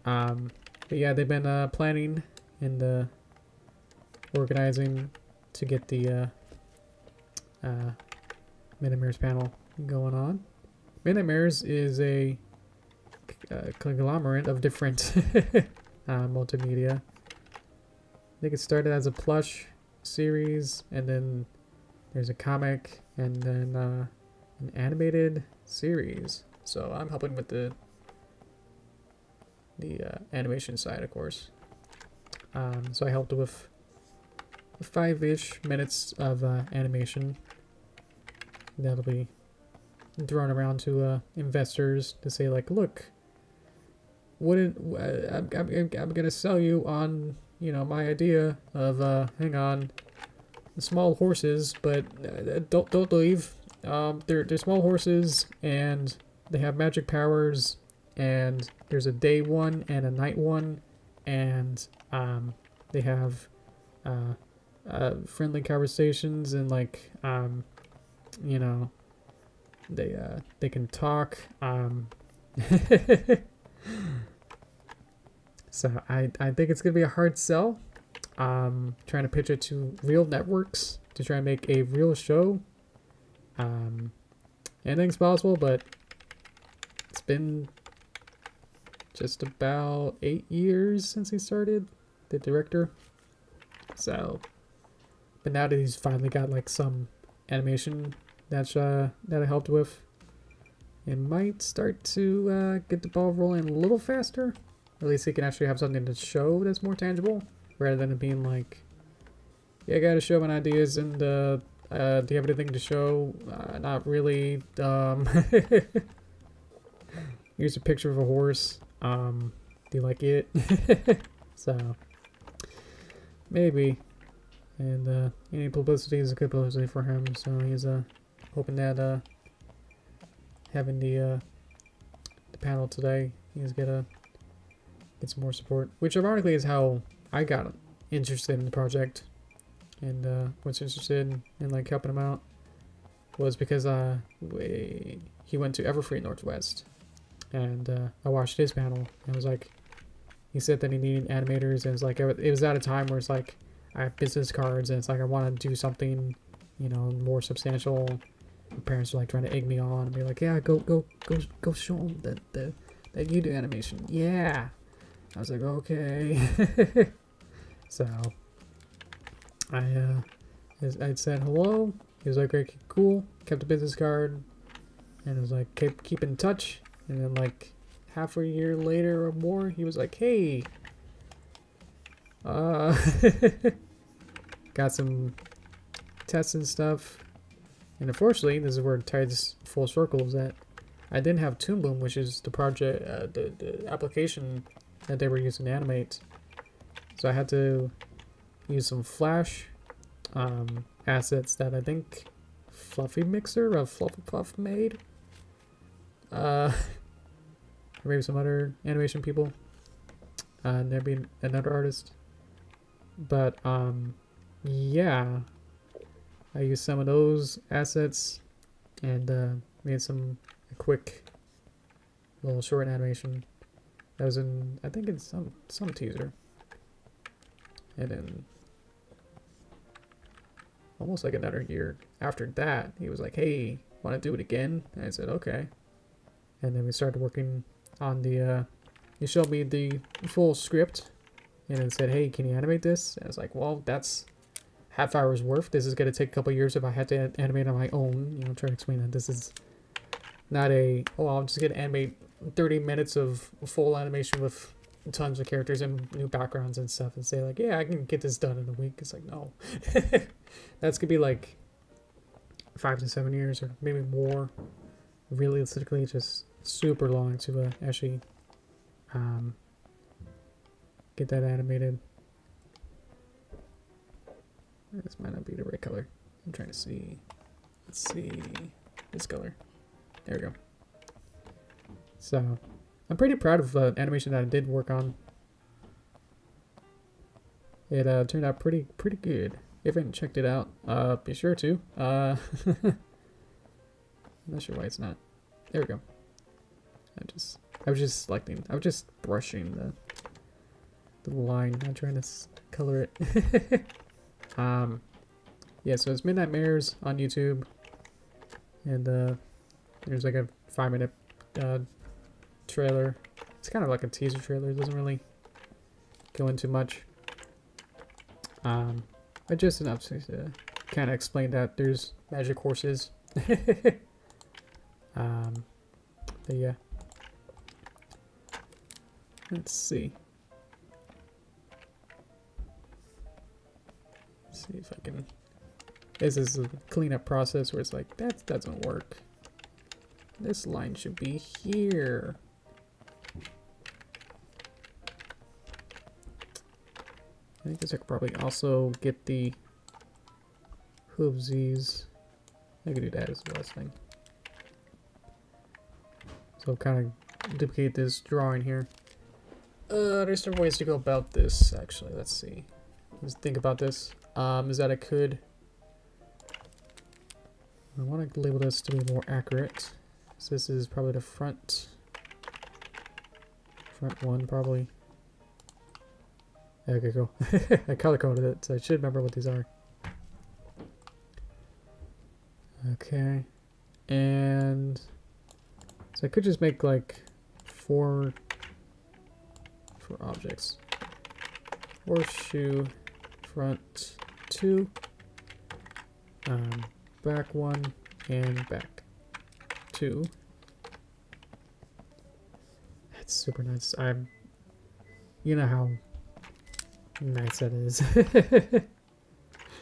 Speaker 1: But yeah, they've been planning and organizing to get the Midnight Mares panel going on. Midnight Mares is a conglomerate of different multimedia. I think it started as a plush series, and then there's a comic, and then an animated series. So I'm helping with the animation side, of course. So I helped with 5-ish minutes of animation that'll be thrown around to investors to say like, look, I'm gonna sell you on, you know, my idea of hang on, small horses, but don't leave. They're small horses and they have magic powers, and there's a day one and a night one, and they have friendly conversations, and like you know, they can talk. So I think it's gonna be a hard sell. Trying to pitch it to real networks to try and make a real show. Anything's possible, but it's been just about 8 years since he started, the director. So, but now that he's finally got like some animation that I helped with, it might start to get the ball rolling a little faster. Or at least he can actually have something to show that's more tangible, rather than it being like, yeah, I gotta show my ideas, and do you have anything to show? Not really. Here's a picture of a horse. Do you like it? So, maybe. And any publicity is a good publicity for him, so he's hoping that having the panel today, he's gonna get some more support. Which ironically is how I got interested in the project, and was interested in like helping him out, was because he went to Everfree Northwest, and I watched his panel, and it was like, he said that he needed animators, and it's like, it was at a time where it's like, I have business cards, and it's like, I want to do something, you know, more substantial. My parents were like trying to egg me on and be like, yeah, go show them that you do animation. Yeah. I was like, okay. So I said hello. He was like, okay, cool. Kept a business card, and it was like, keep in touch. And then like half a year later or more, he was like, hey, got some tests and stuff. And unfortunately, this is where it ties full circle, is that I didn't have Toon Boom, which is the project, the application that they were using to animate. So I had to use some Flash assets that I think Fluffy Mixer of Fluffy Puff made. Or maybe some other animation people. And there'd be another artist. But yeah, I used some of those assets and made a quick little short animation that was in, I think, in some teaser. And then almost like another year after that, he was like, hey, want to do it again? And I said, okay. And then we started working on the he showed me the full script and then said, hey, can you animate this? And I was like, well, that's half hour's worth. This is going to take a couple years if I had to animate on my own. You know, try to explain that this is not a, oh, I'm just going to animate 30 minutes of full animation with tons of characters and new backgrounds and stuff, and say like, yeah, I can get this done in a week. It's like, no. That's going to be like 5 to 7 years or maybe more. Realistically, just super long to actually get that animated. This might not be the right color. I'm trying to see. Let's see this color. There we go. So I'm pretty proud of the animation that I did work on. It turned out pretty good. If you haven't checked it out, be sure to. I'm not sure why it's not. There we go. I was just selecting. I was just brushing the line, not trying to color it. Yeah, so it's Midnight Mares on YouTube, and there's like a 5-minute trailer. It's kind of like a teaser trailer. It doesn't really go into much. But just enough to kind of explain that there's magic horses. But yeah. Let's see. Let's see if I can. This is a cleanup process where it's like, that doesn't work. This line should be here. I guess I could probably also get the hoovesies. I could do that as the last thing. So kind of duplicate this drawing here. There's different ways to go about this, actually. Let's see. Let's think about this. Is that I could... I want to label this to be more accurate. So this is probably the front one, probably.
Speaker 2: Okay, cool. I color coded it, so I should remember what these are. Okay. And so I could just make like four objects. Horseshoe, front 2, back 1, and back 2. That's super nice. You know how nice that is.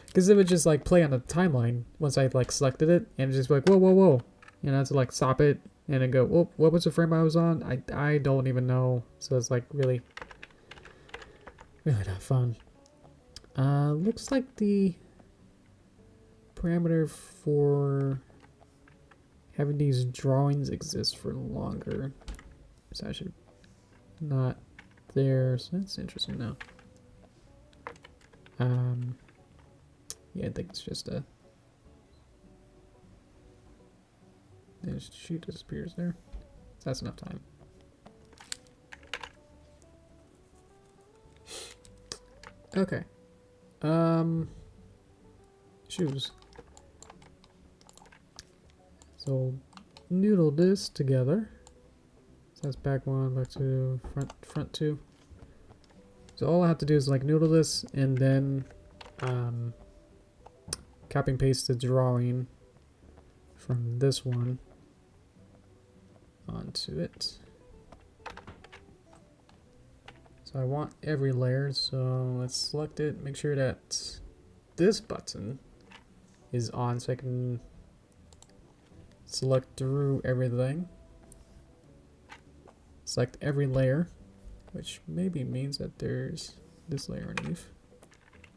Speaker 2: Because it would just like play on the timeline once I like selected it, and just be like, whoa, whoa, whoa. You know, to like stop it and then go, whoop, what was the frame I was on? I don't even know. So it's like really not fun. Looks like the parameter for having these drawings exist for longer. It's actually not there, so that's interesting now. Yeah, I think it's just a... There's sheet disappears there. So that's enough time. Okay. Shoes. So noodle this together. So that's back 1, back 2, front 2. So all I have to do is like noodle this and then copy and paste the drawing from this one onto it. So I want every layer, so let's select it, make sure that this button is on so I can select through everything. Select every layer, which maybe means that there's this layer underneath.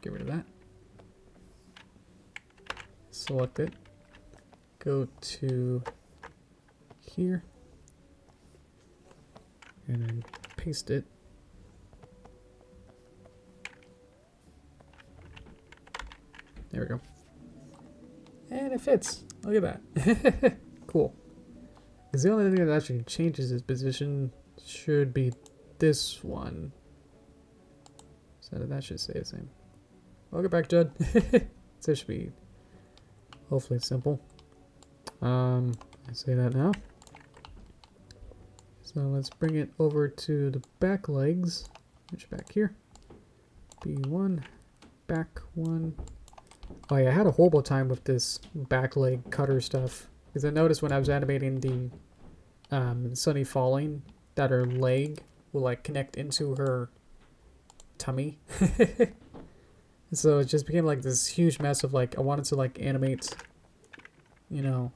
Speaker 2: Get rid of that. Select it. Go to here. And then paste it. There we go. And it fits. Look at that. Cool. Because the only thing that actually changes its position should be this one. So that should stay the same. Welcome back, Judd. So it should be hopefully simple. I say that now. So let's bring it over to the back legs, which back here. B1, back 1. Oh yeah, I had a horrible time with this back leg cutter stuff. Because I noticed when I was animating the Sunny falling, that her leg will like connect into her tummy. So it just became like this huge mess of like, I wanted to like animate, you know,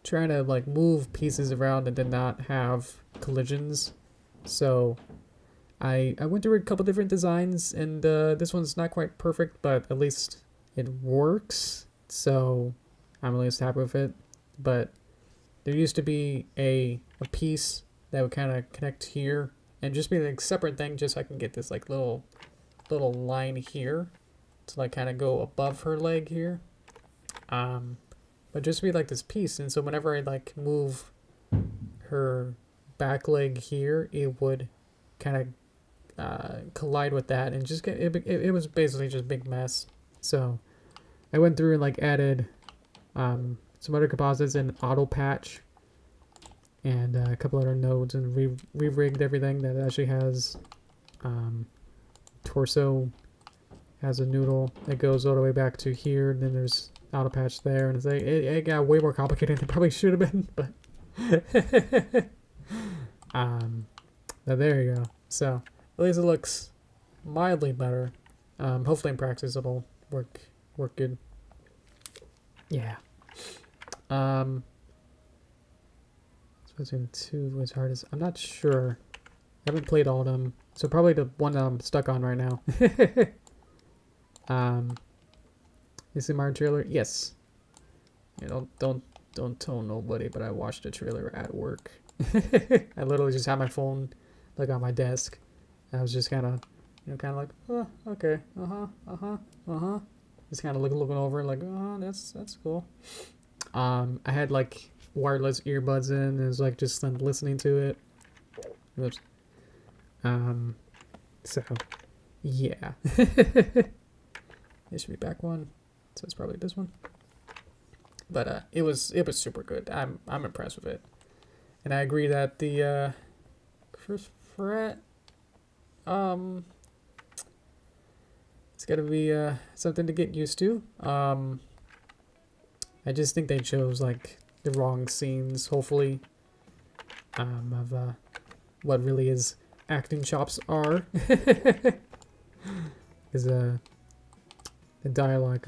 Speaker 2: trying to like move pieces around and then not have collisions. So I went through a couple different designs, and this one's not quite perfect, but at least it works. So I'm at least happy with it. But there used to be a piece that would kind of connect here and just be like a separate thing, just so I can get this like little line here to like kind of go above her leg here. But just be like this piece, and so whenever I like move her back leg here, it would kind of collide with that, and just get it was basically just a big mess. So I went through and like added some other composites and auto patch and a couple other nodes, and re-rigged everything that actually has torso has a noodle that goes all the way back to here, and then there's auto patch there, and it's like it got way more complicated than it probably should have been, but but there you go. So at least it looks mildly better. Hopefully in practice it'll work good. Yeah. Between 2 was hardest. I'm not sure. I haven't played all of them, so probably the one that I'm stuck on right now. You see my trailer? Yes. Yeah, don't tell nobody, but I watched the trailer at work. I literally just had my phone like on my desk. I was just kind of, like, oh, okay, just kind of looking over, like, oh, that's cool. I had like wireless earbuds in, and it was like just listening to it. Oops. So
Speaker 1: Yeah. It should be back one. So it's probably this one. But it was super good. I'm impressed with it. And I agree that the first fret it's gotta be something to get used to. I just think they chose like the wrong scenes, hopefully, of what really his acting chops are. Because the dialogue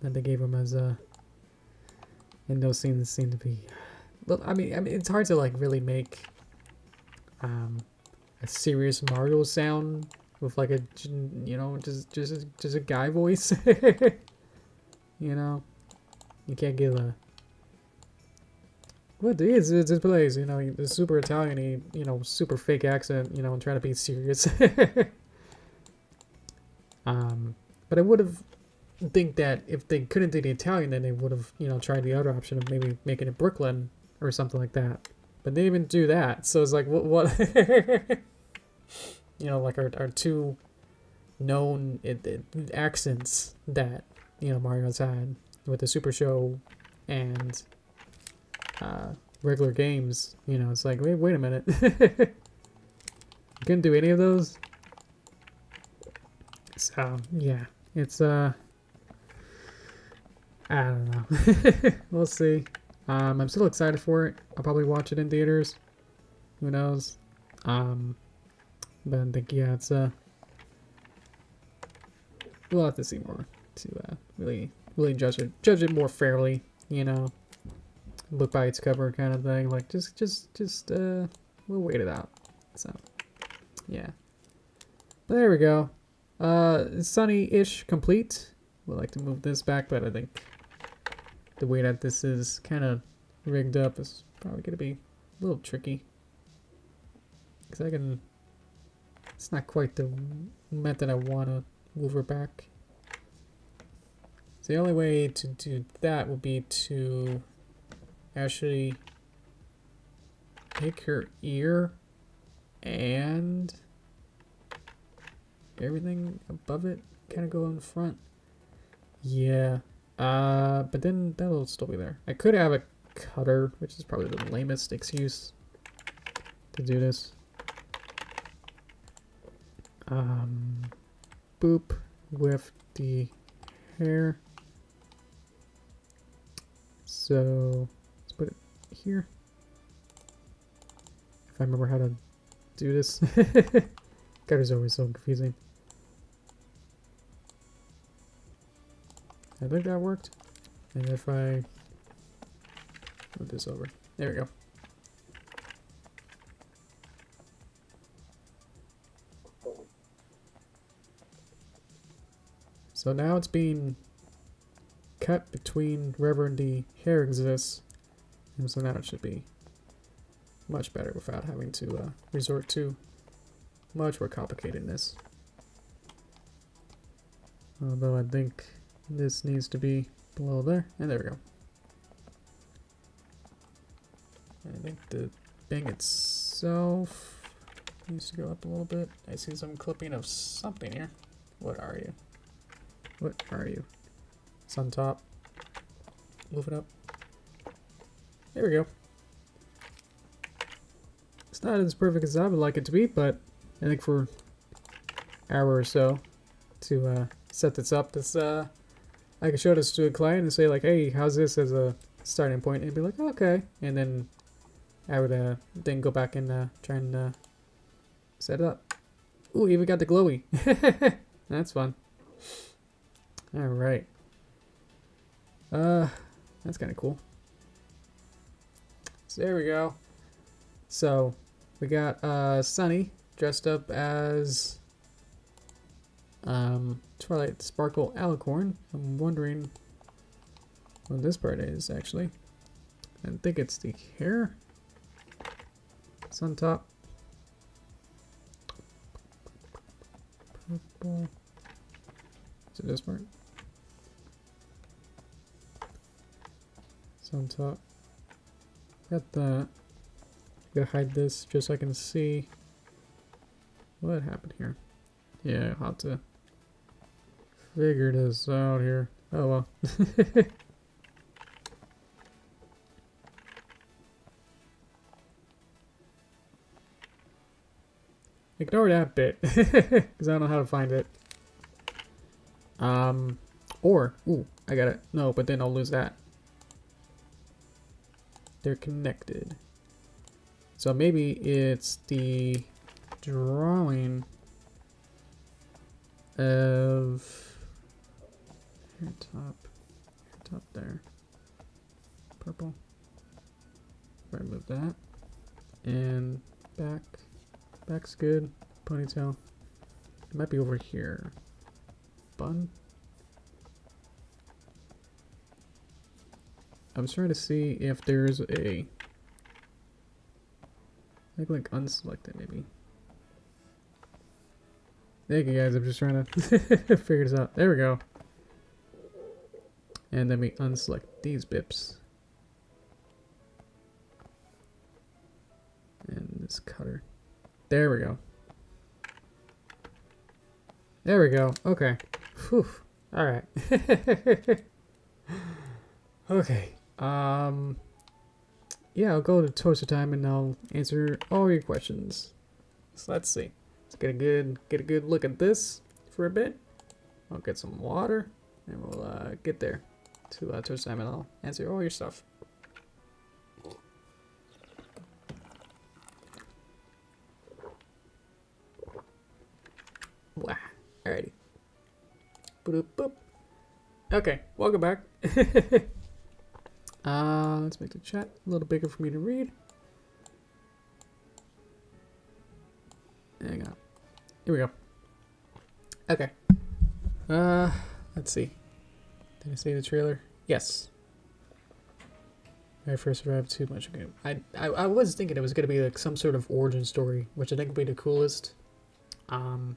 Speaker 1: that they gave him as in those scenes seem to be. Well, I mean, it's hard to like really make a serious Mario sound with like a, you know, just a guy voice. You know, you can't give a. What is it's his place? You know, the super Italian, you know, super fake accent. You know, and trying to be serious. But I would have think that if they couldn't do the Italian, then they would have, you know, tried the other option of maybe making it Brooklyn or something like that. But they didn't even do that, so it's like, what? You know, like our two known accents that, you know, Mario's had with the Super Show and regular games. You know, it's like, wait a minute. Couldn't do any of those. So yeah, it's I don't know. We'll see. I'm still excited for it. I'll probably watch it in theaters. Who knows? But I think, yeah, it's we'll have to see more to really judge it more fairly. You know, look by its cover kind of thing. Like just we'll wait it out. So yeah. But there we go. Sunny-ish complete. Would like to move this back, but I think the way that this is kind of rigged up is probably going to be a little tricky. Because it's not quite the method I want to move her back. So the only way to do that would be to actually take her ear and everything above it kind of go in front. Yeah. But then that'll still be there. I could have a cutter, which is probably the lamest excuse to do this. Boop with the hair. So let's put it here. If I remember how to do this. Cutter's always so confusing. I think that worked. And if I move this over, there we go. So now it's being cut between wherever the hair exists, and so now it should be much better without having to resort to much more complicatedness. Although I think this needs to be below there, and there we go. I think the bang itself needs to go up a little bit. I see some clipping of something here. What are you? What are you? It's on top. Move it up. There we go. It's not as perfect as I would like it to be, but I think for an hour or so to set this up, I can show this to a client and say like, hey, how's this as a starting point? And they'd be like, okay. And then I would then go back and try and set it up. Ooh, even got the glowy. That's fun. All right. That's kind of cool. So there we go. So we got Sunny dressed up as Twilight Sparkle Alicorn. I'm wondering what this part is actually. I think it's the hair. It's on top. Purple. Is it this part? It's on top. Got that. Gotta hide this just so I can see what happened here.
Speaker 2: Yeah, I'll have to figure this out here. Oh well. Ignore that bit, because I don't know how to find it. Ooh, I got it. No, but then I'll lose that. They're connected. So maybe it's the drawing of here top there. Purple. Remove that. And back's good. Ponytail. It might be over here. Bun. I'm trying to see if there's a like unselected maybe. Thank you guys, I'm just trying to figure this out. There we go. And then we unselect these bips. And this cutter. There we go. There we go. Okay. Whew. Alright. Okay. Yeah, I'll go to toaster time and I'll answer all your questions. So let's see. Let's get a good look at this for a bit. I'll get some water and we'll get there to toaster time and I'll answer all your stuff. Wow. Alrighty. Boop boop. Okay, welcome back. Let's make the chat a little bigger for me to read. Hang on. Here we go. Okay. Let's see. Did I see the trailer? Yes. When I first arrived too much ago. I was thinking it was gonna be like some sort of origin story, which I think would be the coolest. Where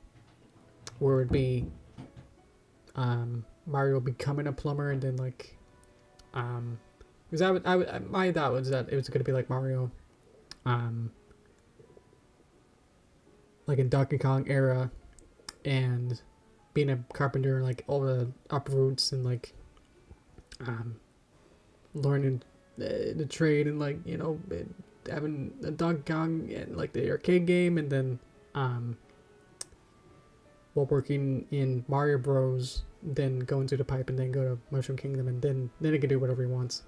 Speaker 2: it would be Mario becoming a plumber and then like because my thought was that it was gonna be like Mario like in Donkey Kong era and being a carpenter, like all the uproots and like learning the trade and like, you know, having a Donkey Kong and like the arcade game, and then while working in Mario Bros, then go into the pipe and then go to Mushroom Kingdom, and then he can do whatever he wants.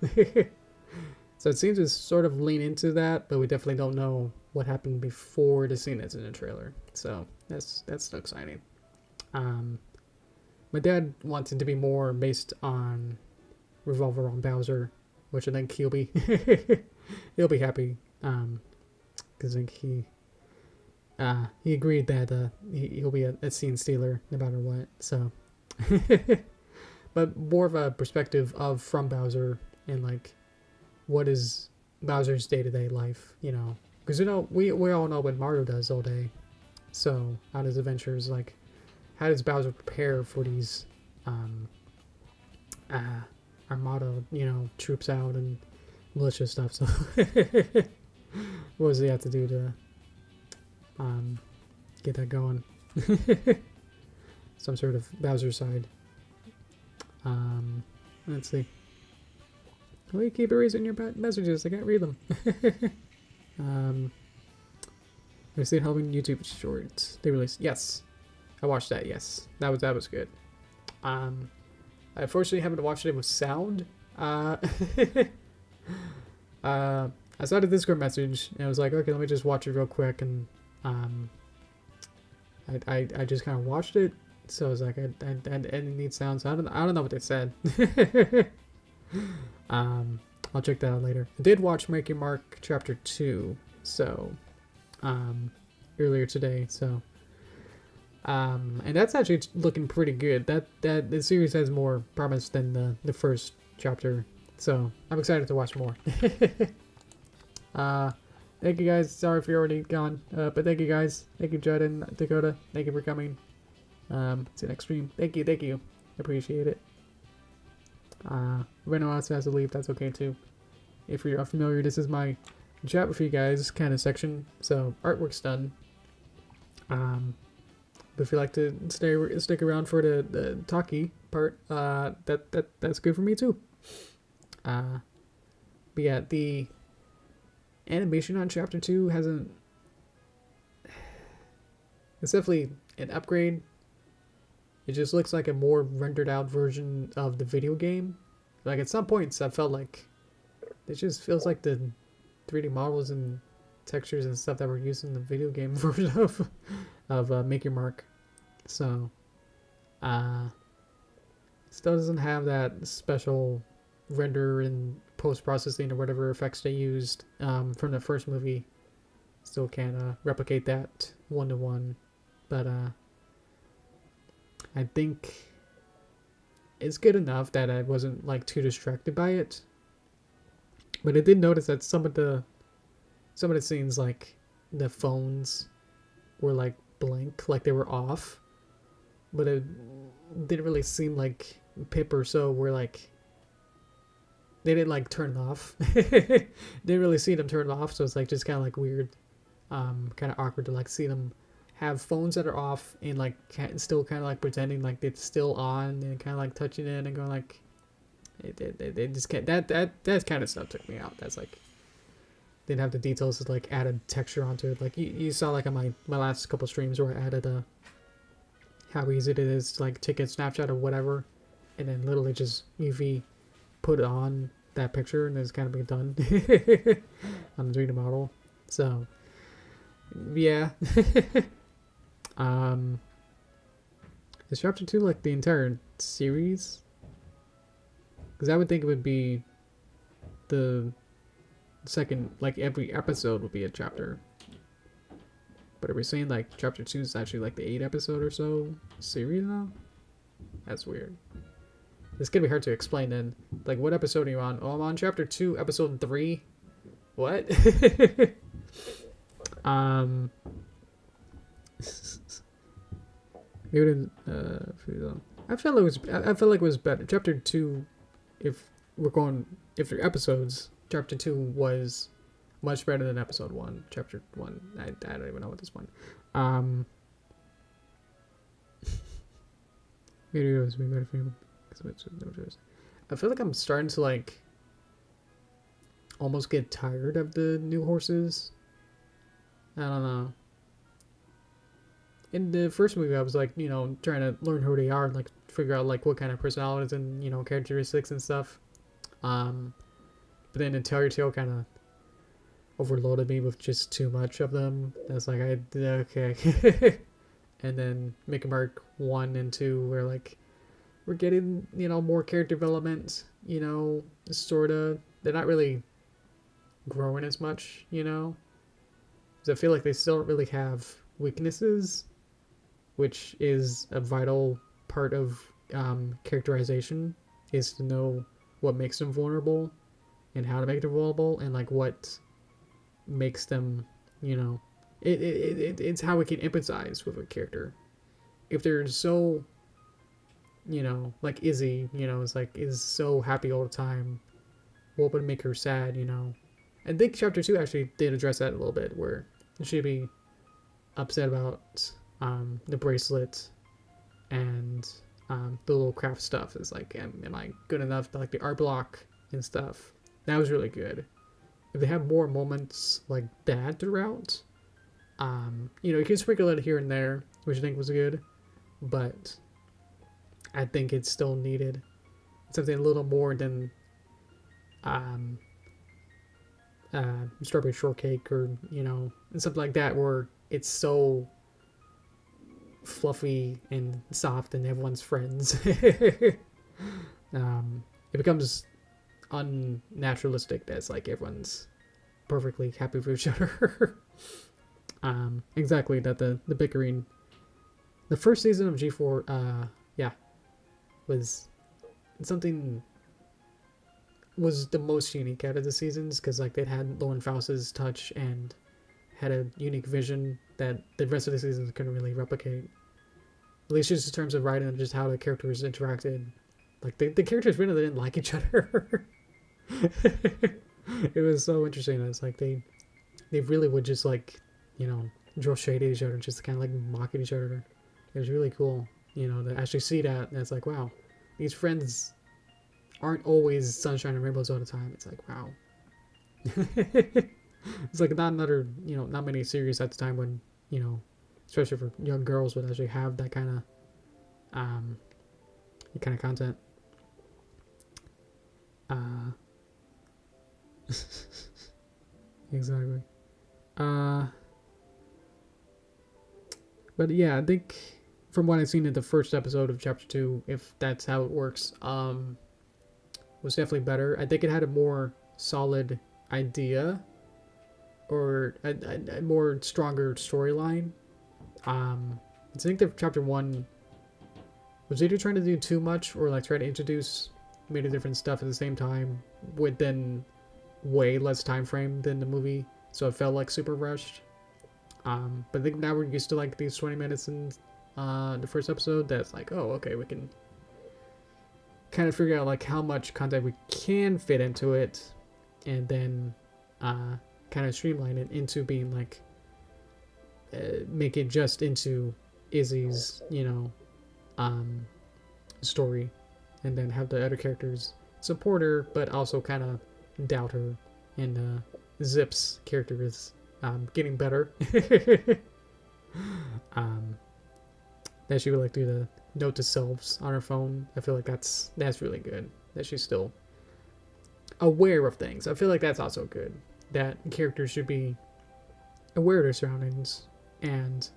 Speaker 2: So it seems to sort of lean into that, but we definitely don't know what happened before the scene that's in the trailer. So that's still exciting. My dad wants it to be more based on revolve around Bowser, which I think he'll be he'll be happy, because I think he agreed that he'll be a scene stealer no matter what. So, but more of a perspective of from Bowser and like what is Bowser's day-to-day life, you know, because you know we all know what Mario does all day. So on his adventures, like how does Bowser prepare for these Armada, you know, troops out and militia stuff? So what does he have to do to get that going? Some sort of Bowser side. Let's see. Well, you keep erasing your messages. I can't read them. I've seen Halloween YouTube shorts they released. Yes, I watched that. Yes, that was good. I unfortunately haven't watched it with sound. I saw the Discord message and I was like, okay, let me just watch it real quick, and I just kind of watched it. So I was like, I need sound. So I don't know what they said. I'll check that out later. I did watch Make Your Mark Chapter 2, so earlier today. So and that's actually looking pretty good. That the series has more promise than the first chapter. So I'm excited to watch more. Thank you guys. Sorry if you're already gone, but thank you guys. Thank you, Judd and Dakota. Thank you for coming. To the next stream. Thank you. I appreciate it. If anyone else has to leave, that's okay too. If you're unfamiliar, this is my chat with you guys kind of section. So artwork's done.
Speaker 1: But if you like to stick around for the talky part, that's good for me too. But yeah, the animation on Chapter 2 hasn't... It's definitely an upgrade. It just looks like a more rendered out version of the video game. Like at some points I felt like it just feels like the 3D models and textures and stuff that were used in the video game version of Make Your Mark. So still doesn't have that special render and post-processing or whatever effects they used from the first movie. Still can't replicate that one-to-one. But I think it's good enough that I wasn't like too distracted by it. But I did notice that some of the scenes, like the phones were like blank, like they were off. But it didn't really seem like Pip or so were like, they didn't like turn off. Didn't really see them turn off, so it's like just kind of like weird, kind of awkward to like see them have phones that are off and like still kind of like pretending like it's still on and kind of like touching it and going like, they just can't. That kind of stuff took me out. That's like, didn't have the details to like added texture onto it. Like you saw like on my last couple streams where I added how easy it is to like take a snapshot of whatever and then literally just UV put it on that picture and it's kind of being done on the 3D model. So yeah. Is Chapter 2 like the entire series? Because I would think it would be the second, like every episode would be a chapter. But are we saying like Chapter 2 is actually like the 8 episode or so series now? That's weird. It's gonna be hard to explain then. Like, what episode are you on? Oh, I'm on Chapter 2, Episode 3. What? Maybe I felt like it was better. Chapter 2, if the episodes, Chapter 2 was much better than Episode 1. Chapter 1, I don't even know at this point. Maybe it was better for you. I feel like I'm starting to like almost get tired of the new horses. I don't know. In the first movie, I was like, you know, trying to learn who they are and like figure out like what kind of personalities and, you know, characteristics and stuff. But then the Telltale Tale kind of overloaded me with just too much of them. I was like, okay. And then Make a Mark 1 and 2 were like, we're getting, you know, more character development, you know, sorta. They're not really growing as much, you know. Because I feel like they still don't really have weaknesses, which is a vital part of characterization, is to know what makes them vulnerable and how to make them vulnerable and like what makes them, you know, it's how we can empathize with a character. If they're so, you know, like Izzy, you know, is so happy all the time, what would make her sad, you know? I think Chapter 2 actually did address that a little bit, where she'd be upset about the bracelet and the little craft stuff. It's like, am I good enough to like the art block and stuff? That was really good. If they have more moments like that throughout, you know, you can sprinkle it here and there, which I think was good, but I think it's still needed something a little more than strawberry shortcake, or, you know, and something like that, where it's so fluffy and soft and everyone's friends. It becomes unnaturalistic. That's like everyone's perfectly happy for each other. Exactly, that the bickering, the first season of G4 was something, was the most unique out of the seasons, because like they had Lauren Faust's touch and had a unique vision that the rest of the seasons couldn't really replicate. At least just in terms of writing and just how the characters interacted. Like the characters really didn't like each other. It was so interesting. It's like they really would just like, you know, draw shade at each other and just kind of like mock at each other.
Speaker 2: It was really cool, you know, to actually see that. And it's like, wow, these friends aren't always sunshine and rainbows all the time. It's like, wow. It's like not another, you know, not many series at the time when, you know, especially for young girls would actually have that kind of content. Exactly. But yeah, I think from what I've seen in the first episode of Chapter 2, if that's how it works, was definitely better. I think it had a more solid idea or a more stronger storyline. I think that Chapter 1 was either trying to do too much or like try to introduce many different stuff at the same time within way less time frame than the movie, so it felt like super rushed. But I think now we're used to like these 20 minutes in the first episode. That's like, oh, okay, we can kind of figure out like how much content we can fit into it, and then kind of streamline it into being like make it just into Izzy's, you know, story, and then have the other characters support her, but also kind of doubt her. And Zip's character is getting better. That she would like do the note to selves on her phone. I feel like that's really good. That she's still aware of things. I feel like that's also good. That characters should be aware of their surroundings, and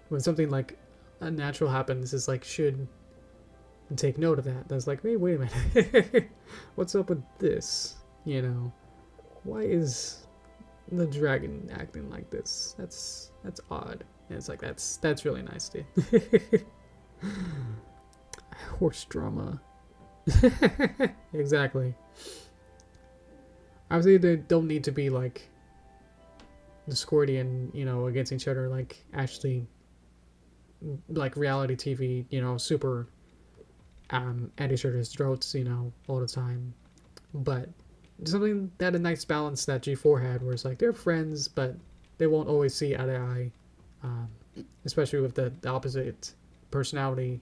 Speaker 2: when something like unnatural happens, is like should take note of that. That's like, hey, wait a minute, what's up with this? You know, why is the dragon acting like this? That's odd. And it's like that's really nice, dude. Horse drama. Exactly. Obviously, they don't need to be like discordian, you know, against each other, like actually, like reality TV, you know, super at each other's throats, you know, all the time. But something that a nice balance that G4 had, where it's like they're friends, but they won't always see eye to eye, especially with the opposite personality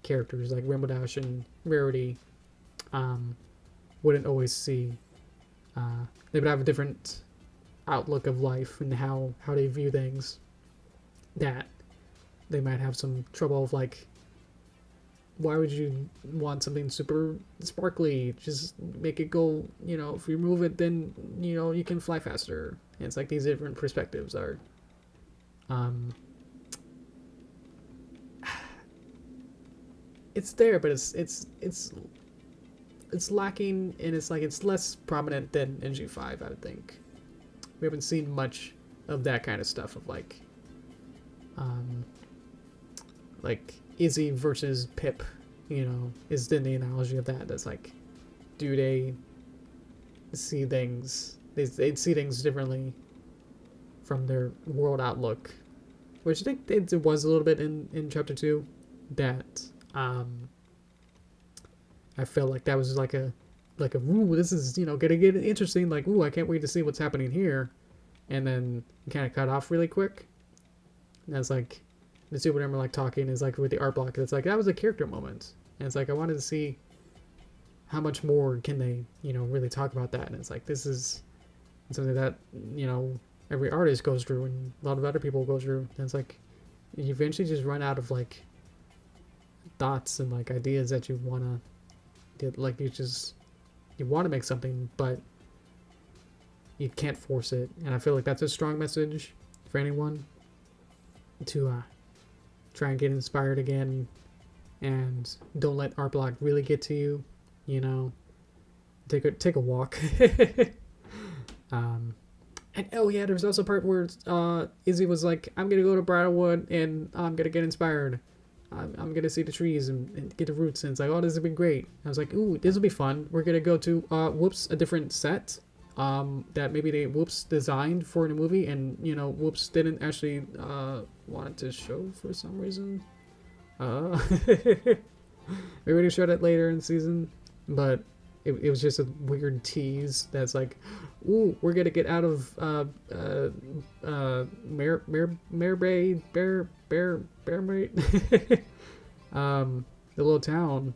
Speaker 2: characters like Rainbow Dash and Rarity. Wouldn't always see. They would have a different outlook of life and how they view things. That they might have some trouble of like, why would you want something super sparkly? Just make it go, you know, if you remove it, then, you know, you can fly faster. And it's like these different perspectives are, it's there, but it's lacking, and it's like it's less prominent than in G5, I would think. We haven't seen much of that kind of stuff of like Izzy versus Pip, you know, is then the analogy of that. That's like, do they see things, they'd see things differently from their world outlook, which I think it was a little bit in chapter 2, that I felt like that was like a ooh, this is, you know, gonna get interesting, like, ooh, I can't wait to see what's happening here, and then kind of cut off really quick. And that's like the two of them are like talking, is like with the art block, it's like that was a character moment, and it's like I wanted to see how much more can they, you know, really talk about that. And it's like, this is something that, you know, every artist goes through and a lot of other people go through, and it's like you eventually just run out of like thoughts and like ideas that you want to get, like you want to make something, but you can't force it. And I feel like that's a strong message for anyone to try and get inspired again, and don't let art block really get to you, you know. Take a walk. And oh yeah, there's also a part where Izzy was like, I'm gonna go to Bridalwood and I'm gonna get inspired. I'm gonna see the trees and get the roots, and it's like, oh, this has been great. I was like, ooh, this will be fun. We're gonna go to whoops, a different set that maybe they whoops designed for the movie, and you know, whoops didn't actually want to show for some reason. Maybe they showed it later in the season, but
Speaker 1: it was just a weird tease that's like, ooh, we're gonna get out of Bear the little town,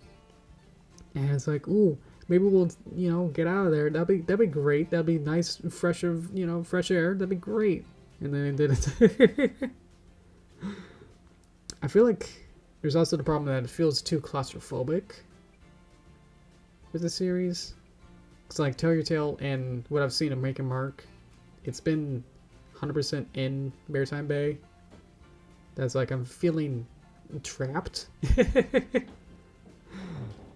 Speaker 1: and it's like, ooh, maybe we'll, you know, get out of there. That'd be great. That'd be nice, fresh of, you know, fresh air. That'd be great. And then it didn't. I feel like there's also the problem that it feels too claustrophobic with the series. It's like Tell Your Tale and what I've seen of Make and Mark, it's been 100% in Maritime Bay. That's like I'm feeling trapped.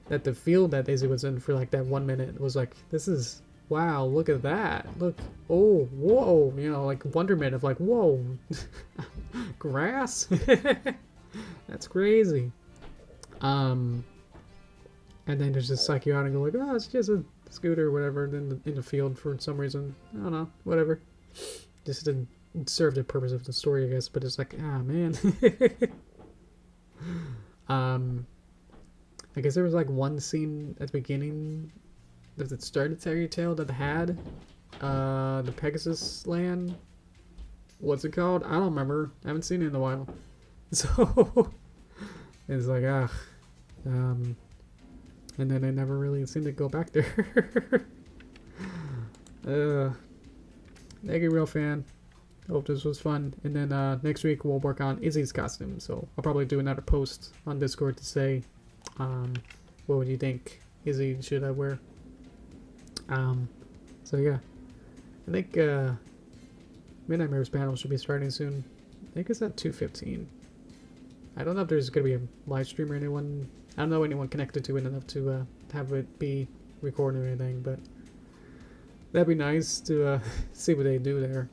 Speaker 1: That the field that Daisy was in for like that 1 minute was like, this is, wow, look at that. Look, oh, whoa, you know, like wonderment of like, whoa, grass. That's crazy. And then there's just suck you out and go like, oh, it's just a scooter or whatever in the field for some reason. I don't know, whatever. Just didn't serve the purpose of the story, I guess, but it's like, ah, man. I guess there was like one scene at the beginning that it started Tell Your Tale that had the Pegasus land. What's it called? I don't remember. I haven't seen it in a while. So it's like, and then I never really seemed to go back there. Thank you, real fan. Hope this was fun. And then next week we'll work on Izzy's costume. So I'll probably do another post on Discord to say, what would you think Izzy should I wear? So yeah, I think Midnight Mirrors panel should be starting soon. I think it's at 2:15. I don't know if there's gonna be a live stream or anyone. I don't know anyone connected to it enough to have it be recorded or anything, but that'd be nice to see what they do there.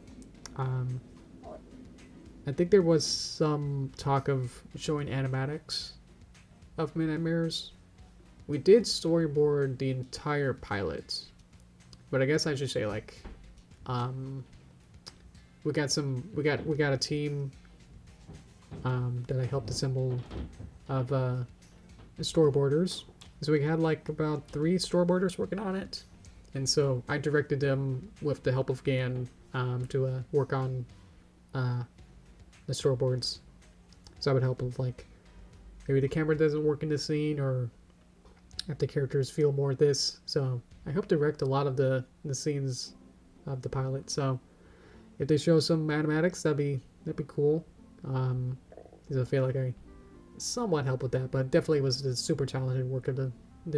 Speaker 1: I think there was some talk of showing animatics of Midnight Mirrors. We did storyboard the entire pilot, but I guess I should say like, we got a team that I helped assemble of storyboarders. So we had like about 3 storyboarders working on it, and so I directed them with the help of Gan to work on the storyboards. So I would help with like maybe the camera doesn't work in the scene, or if the characters feel more this. So I helped direct a lot of the scenes of the pilot. So if they show some animatics, that'd be cool. Because I feel like I somewhat helped with that, but definitely was the super talented work of the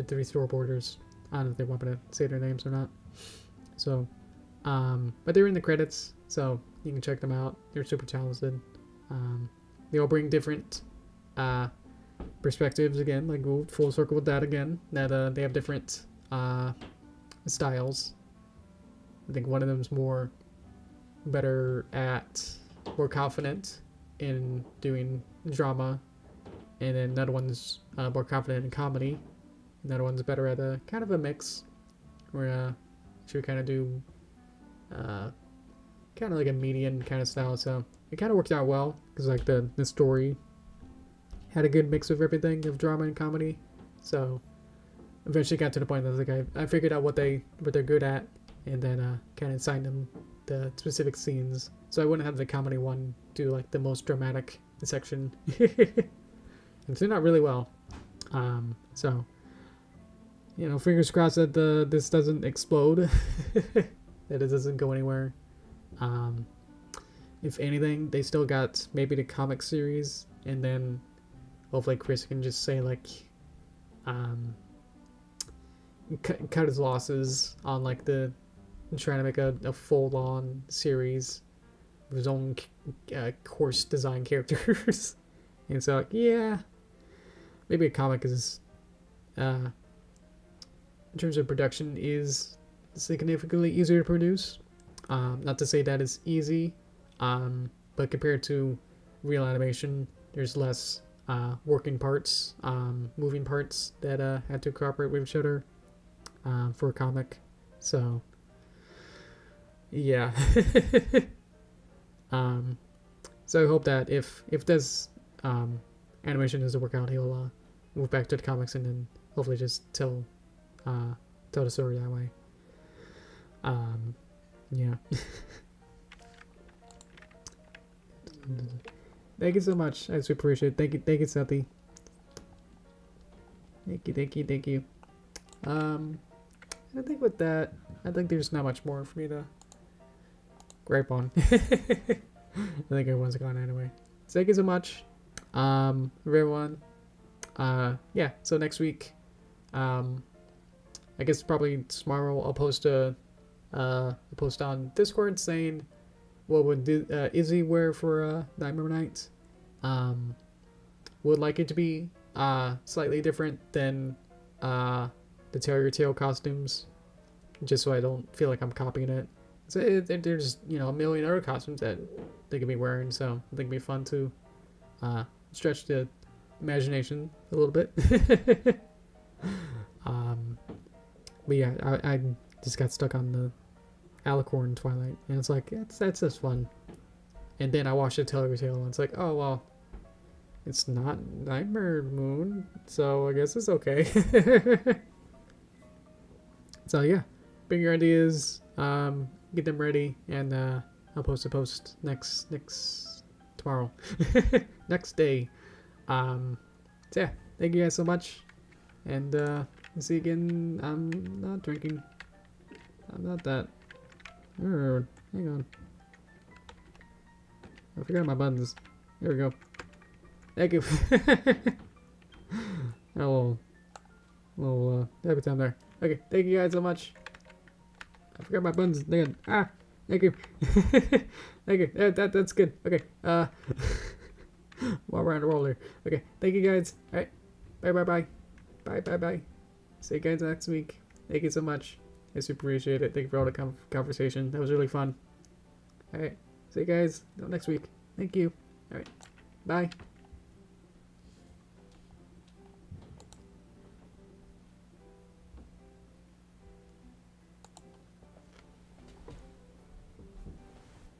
Speaker 1: 3 storyboarders. I don't know if they want me to say their names or not. So, but they're in the credits, so you can check them out. They're super talented. They all bring different perspectives again, like we'll full circle with that again. That they have different styles. I think one of them is more confident in doing drama, and then another one's more confident in comedy. Another one's better at a kind of a mix, where she would kind of do kind of like a median kind of style. So it kind of worked out well because like the story had a good mix of everything, of drama and comedy. So eventually got to the point that I was like, I figured out what they're good at, and then kind of assigned them the specific scenes. So I wouldn't have the comedy one do like the most dramatic section. And turned out really well. So you know, fingers crossed that this doesn't explode, that it doesn't go anywhere. If anything, they still got maybe the comic series, and then hopefully Chris can just say like, cut his losses on like trying to make a full-on series with his own course design characters. And so like, yeah, maybe a comic is in terms of production is significantly easier to produce. Not to say that it's easy, but compared to real animation, there's less working parts, moving parts that had to cooperate with each other for a comic. So yeah. So I hope that if this animation doesn't work out, he'll move back to the comics and then hopefully just tell tell the story that way. Yeah. Thank you so much. I super appreciate it. Thank you, Sati. Thank you. I think with that, I think there's not much more for me to gripe on. I think everyone's gone anyway. So thank you so much, everyone. Yeah. So next week, I guess probably tomorrow I'll post a post on Discord saying what would Izzy wear for Nightmare Night. Would like it to be slightly different than the Terrier Tail costumes, just so I don't feel like I'm copying it. So there's a million other costumes that they could be wearing, so I think it'd be fun to stretch the imagination a little bit. But yeah, I just got stuck on the Alicorn Twilight, and it's like that's just fun. And then I watched the Terrier Tail, and it's like, oh well, it's not Nightmare Moon, so I guess it's okay. So yeah, bring your ideas, get them ready, and I'll post a post next tomorrow, next day. So yeah, thank you guys so much, and see you again. I'm not drinking. I'm not that. Hang on. I forgot my buttons. There we go. Thank you. A little every time there. Okay, thank you guys so much. I forgot my buttons. Thank you. Thank you. That's good. Okay. While we're on a roll here. Okay, thank you guys. All right. Bye. See you guys next week. Thank you so much. I super appreciate it. Thank you for all the conversation. That was really fun. All right. See you guys next week. Thank you. All right. Bye.